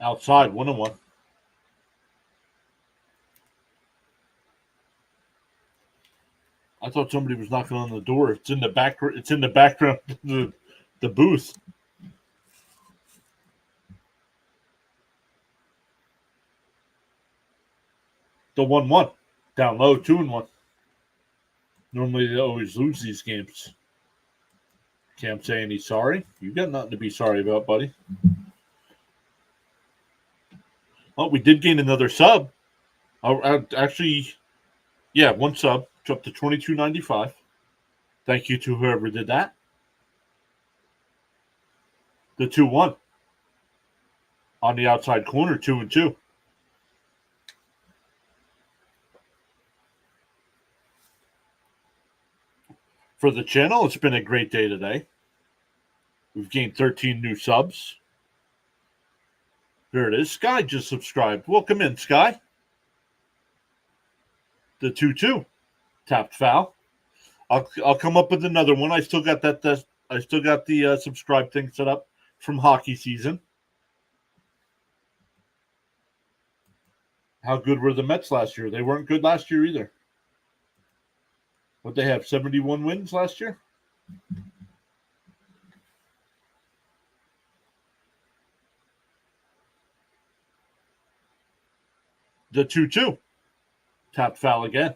Outside, 1-1. I thought somebody was knocking on the door. It's in the back. It's in the background of the booth. The 1-1. Down low, 2-1. Normally they always lose these games. Cam saying he's sorry. You got nothing to be sorry about, buddy. Well, we did gain another sub. Actually, yeah, 1 sub. It's up to $22.95. Thank you to whoever did that. The 2-1. On the outside corner, 2-2. For the channel, it's been a great day today. We've gained 13 new subs. There it is. Sky just subscribed. Welcome in, Sky. The 2-2. Tapped foul. I'll come up with another one. I still got that. I still got the subscribe thing set up from hockey season. How good were the Mets last year? They weren't good last year either. What they have, 71 wins last year? The 2-2. Tapped foul again.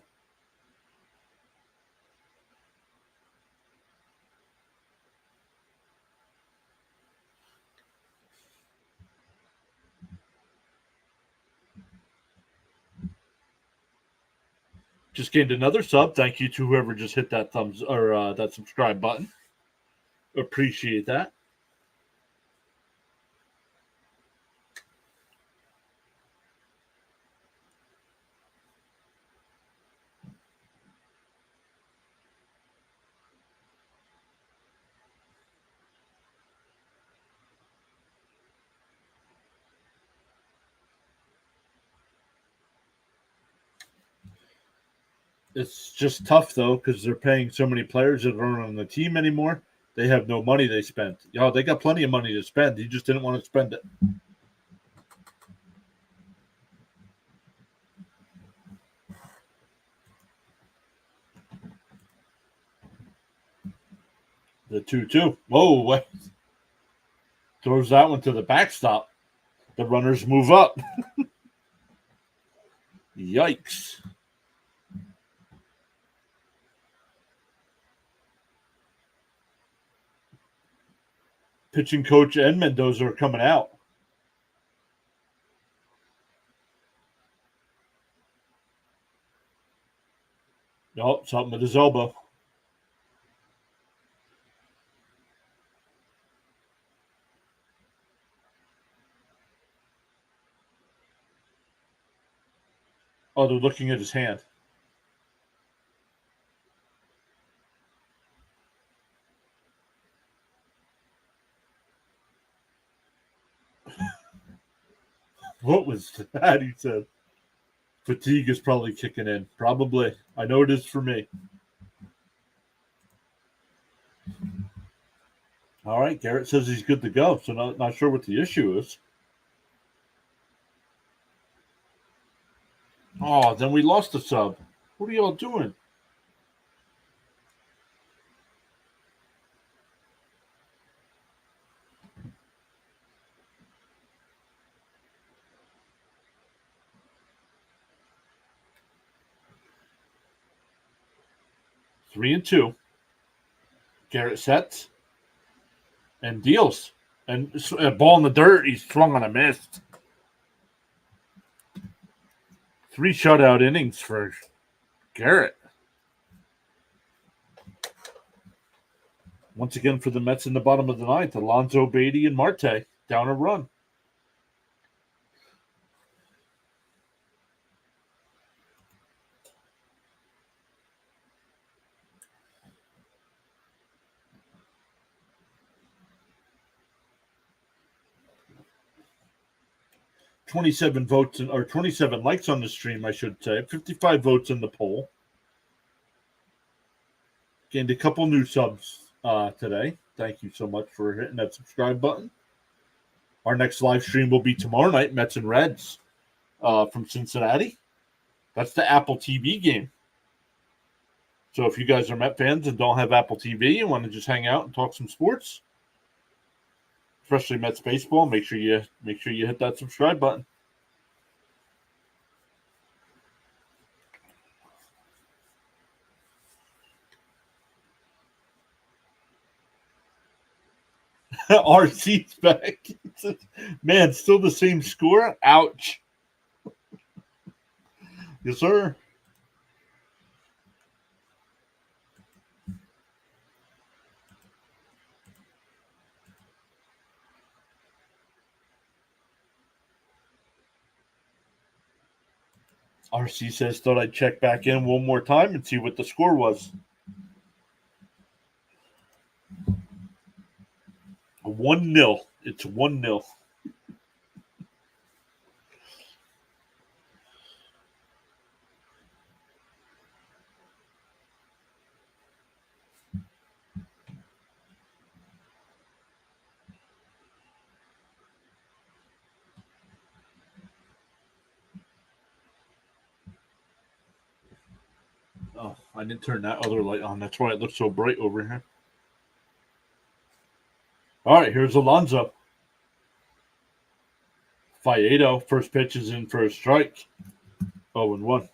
Just gained another sub. Thank you to whoever just hit that thumbs or that subscribe button. Appreciate that. It's just tough though because they're paying so many players that aren't on the team anymore. They have no money they spent. They got plenty of money to spend. He just didn't want to spend it. The 2-2. Whoa, what? Throws that one to the backstop. The runners move up. Yikes. Pitching coach and Mendoza are coming out. Oh, something with his elbow. Oh, they're looking at his hand. What was that? He said. Fatigue is probably kicking in. Probably. I know it is for me. All right. Garrett says he's good to go. So not sure what the issue is. Oh, then we lost the sub. What are y'all doing? Three and two. Garrett sets and deals. And a ball in the dirt. He's swung on a miss. 3 shutout innings for Garrett. Once again for the Mets in the bottom of the ninth, Alonso, Beatty, and Marte down a run. $27 votes or 27 likes on the stream, I should say. 55 votes in the poll. Gained a couple new subs today. Thank you so much for hitting that subscribe button. Our next live stream will be tomorrow night, Mets and Reds from Cincinnati. That's the Apple TV game. So if you guys are Met fans and don't have Apple TV and want to just hang out and talk some sports, especially Mets baseball, make sure you hit that subscribe button. RC's back. Man, still the same score? Ouch. Yes, sir. RC says, thought I'd check back in one more time and see what the score was. 1-0. It's 1-0. Oh, I didn't turn that other light on. That's why it looks so bright over here. All right, here's Alonso. Faedo, first pitch is in for a strike. 0-1.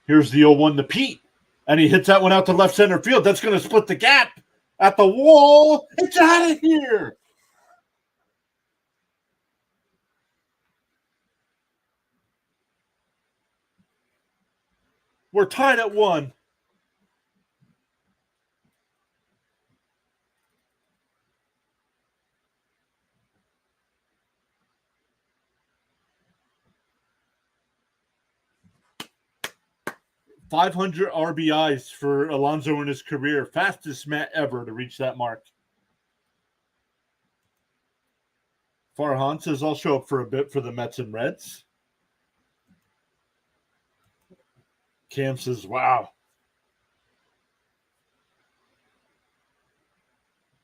Here's the 0-1 to Pete. And he hits that one out to left center field. That's going to split the gap. At the wall. It's out of here. We're tied at 1. .500 RBIs for Alonso in his career. Fastest Matt ever to reach that mark. Farhan says, I'll show up for a bit for the Mets and Reds. Cam says, wow.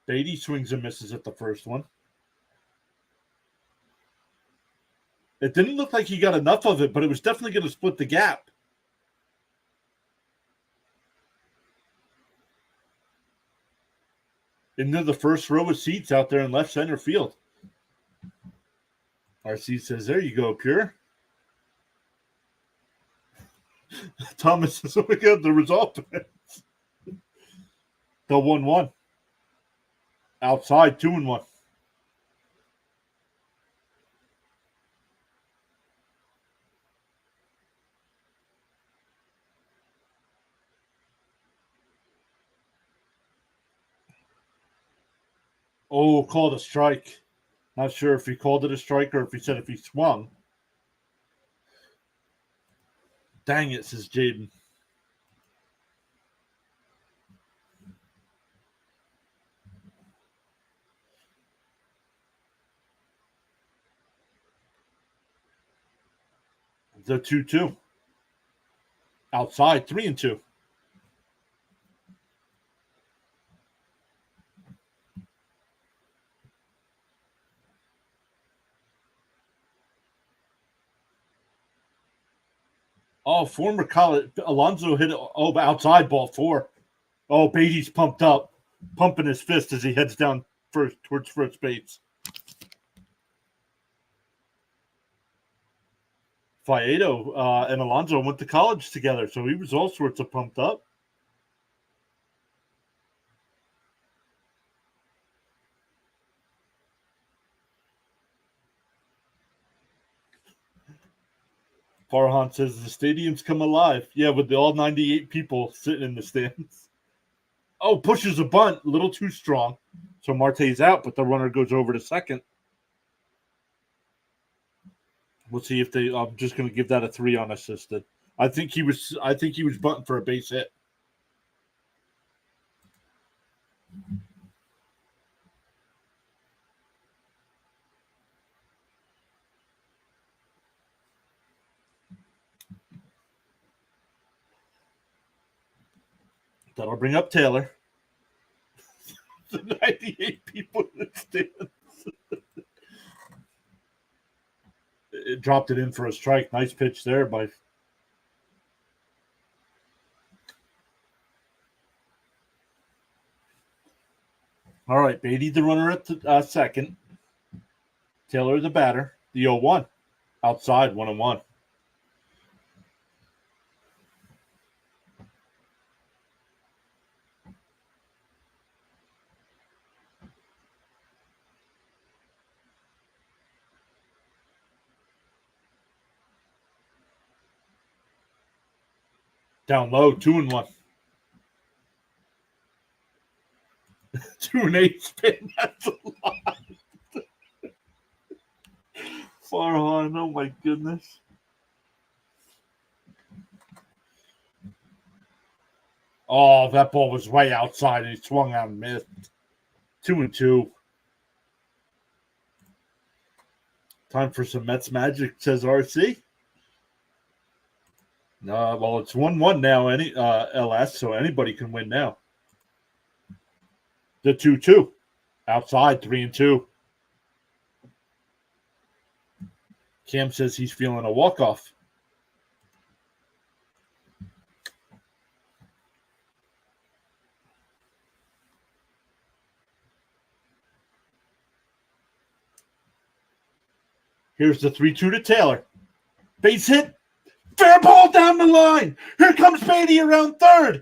Beatty swings and misses at the first one. It didn't look like he got enough of it, but it was definitely going to split the gap. Into the first row of seats out there in left center field. RC says, there you go, Pure. Thomas says, oh my God, the result. The 1-1. Outside, 2-1. Oh, called a strike. Not sure if he called it a strike or if he said if he swung. Dang it, says Jaden. The 2-2. Outside, 3-2. Oh, former college Alonso hit outside ball 4. Oh, Beatty's pumped up, pumping his fist as he heads down towards first base. Faedo and Alonso went to college together, so he was all sorts of pumped up. Farhan says the stadium's come alive. Yeah, with all 98 people sitting in the stands. Oh, pushes a bunt, a little too strong. So Marte's out, but the runner goes over to second. We'll see if they. I'm just going to give that a 3 unassisted. I think he was bunting for a base hit. That'll bring up Taylor. The 98 people in the stands. It dropped it in for a strike. Nice pitch there by. All right, Beatty the runner at the second. Taylor the batter. The 0-1. Outside, 1-1. Down low, 2-1. 2-8 spin. That's a lot. Farhan, oh my goodness. Oh, that ball was way outside and he swung out and missed. 2-2. Time for some Mets magic, says RC. Well, it's 1-1 now, LS, so anybody can win now. The 2-2. Outside, 3-2. Cam says he's feeling a walk-off. Here's the 3-2 to Taylor. Base hit. Fair ball down the line. Here comes Beatty around third.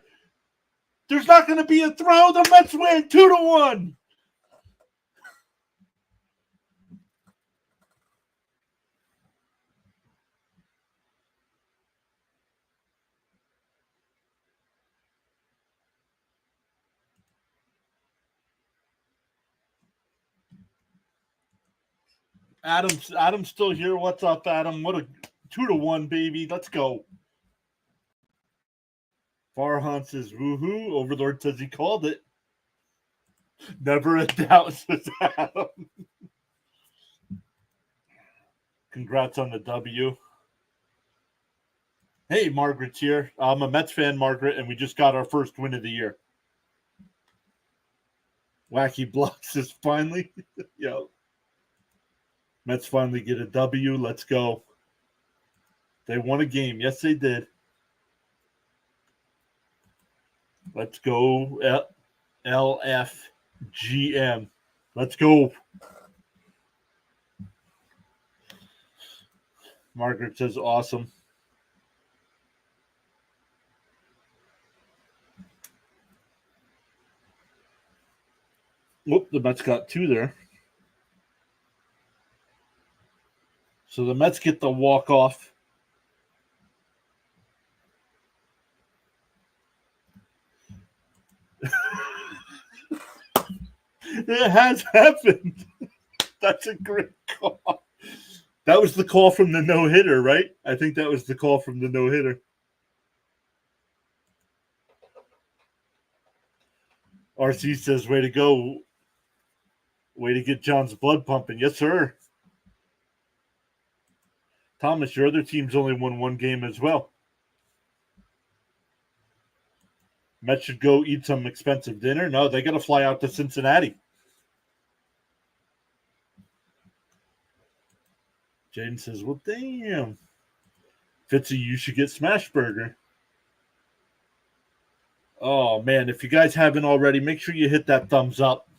There's not going to be a throw. The Mets win 2-1. Adam's still here. What's up, Adam? What a 2-1, baby. Let's go. Farhan says, woohoo. Overlord says he called it. Never a doubt, says Adam. Congrats on the W. Hey, Margaret's here. I'm a Mets fan, Margaret, and we just got our first win of the year. Wacky Blocks is finally. Yo. Mets finally get a W. Let's go. They won a game. Yes, they did. Let's go, LFGM. Let's go. Margaret says awesome. Whoop, the Mets got 2 there. So the Mets get the walk-off. It has happened. That's a great call. That was the call from the no-hitter, right? I think that was the call from the no-hitter. RC says, way to go. Way to get John's blood pumping. Yes, sir. Thomas, your other team's only won 1 game as well. Mets should go eat some expensive dinner. No, they got to fly out to Cincinnati. Jaden says, well, damn. Fitzy, you should get Smash Burger. Oh, man, if you guys haven't already, make sure you hit that thumbs up.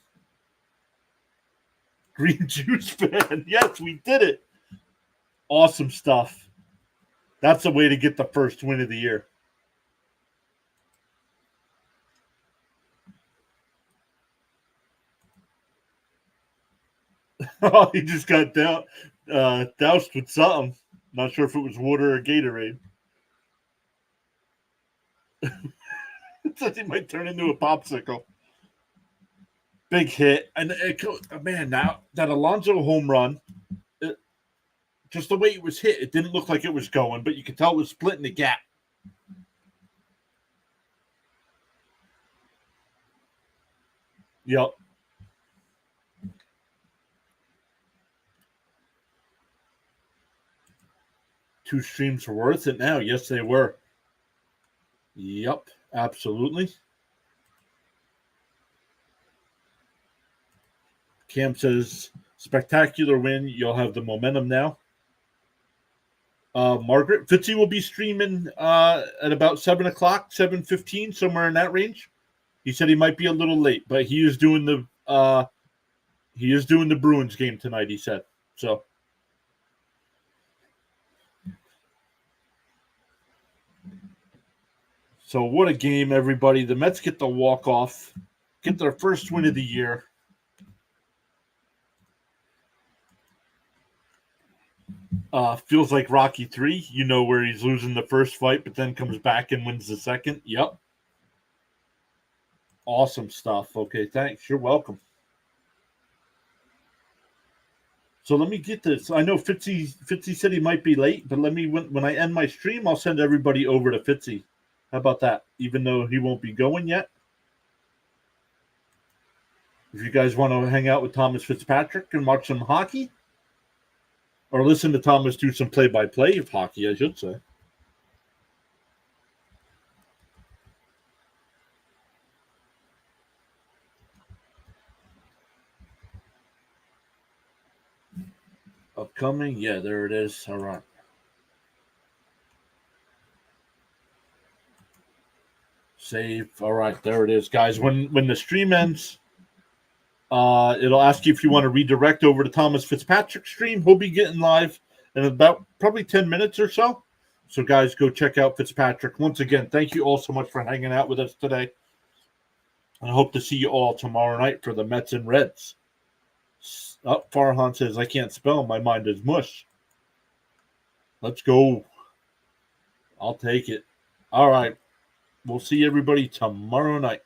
Green Juice fan. Yes, we did it. Awesome stuff. That's the way to get the first win of the year. Oh, he just got doused with something. Not sure if it was water or Gatorade. It says he might turn into a popsicle. Big hit. And, man, now that Alonso home run, just the way it was hit, it didn't look like it was going, but you could tell it was splitting the gap. Yep. Two streams were worth it now. Yes, they were. Yep, absolutely. Cam says, spectacular win. You'll have the momentum now. Margaret, Fitzy will be streaming at about 7 o'clock, 7:15, somewhere in that range. He said he might be a little late, but he is doing the Bruins game tonight, he said. So what a game, everybody. The Mets get the walk-off, get their first win of the year. Feels like Rocky 3, where he's losing the first fight, but then comes back and wins the second. Yep. Awesome stuff. Okay, thanks. You're welcome. So let me get this. I know Fitzy said he might be late, but when I end my stream, I'll send everybody over to Fitzy. How about that? Even though he won't be going yet. If you guys want to hang out with Thomas Fitzpatrick and watch some hockey, or listen to Thomas do some play-by-play of hockey, I should say. Upcoming? Yeah, there it is. All right. Save. All right, there it is, guys. When the stream ends, it'll ask you if you want to redirect over to Thomas Fitzpatrick's stream. He'll be getting live in about probably 10 minutes or so. So, guys, go check out Fitzpatrick. Once again, thank you all so much for hanging out with us today. I hope to see you all tomorrow night for the Mets and Reds. Farhan says, I can't spell. My mind is mush. Let's go. I'll take it. All right. We'll see everybody tomorrow night.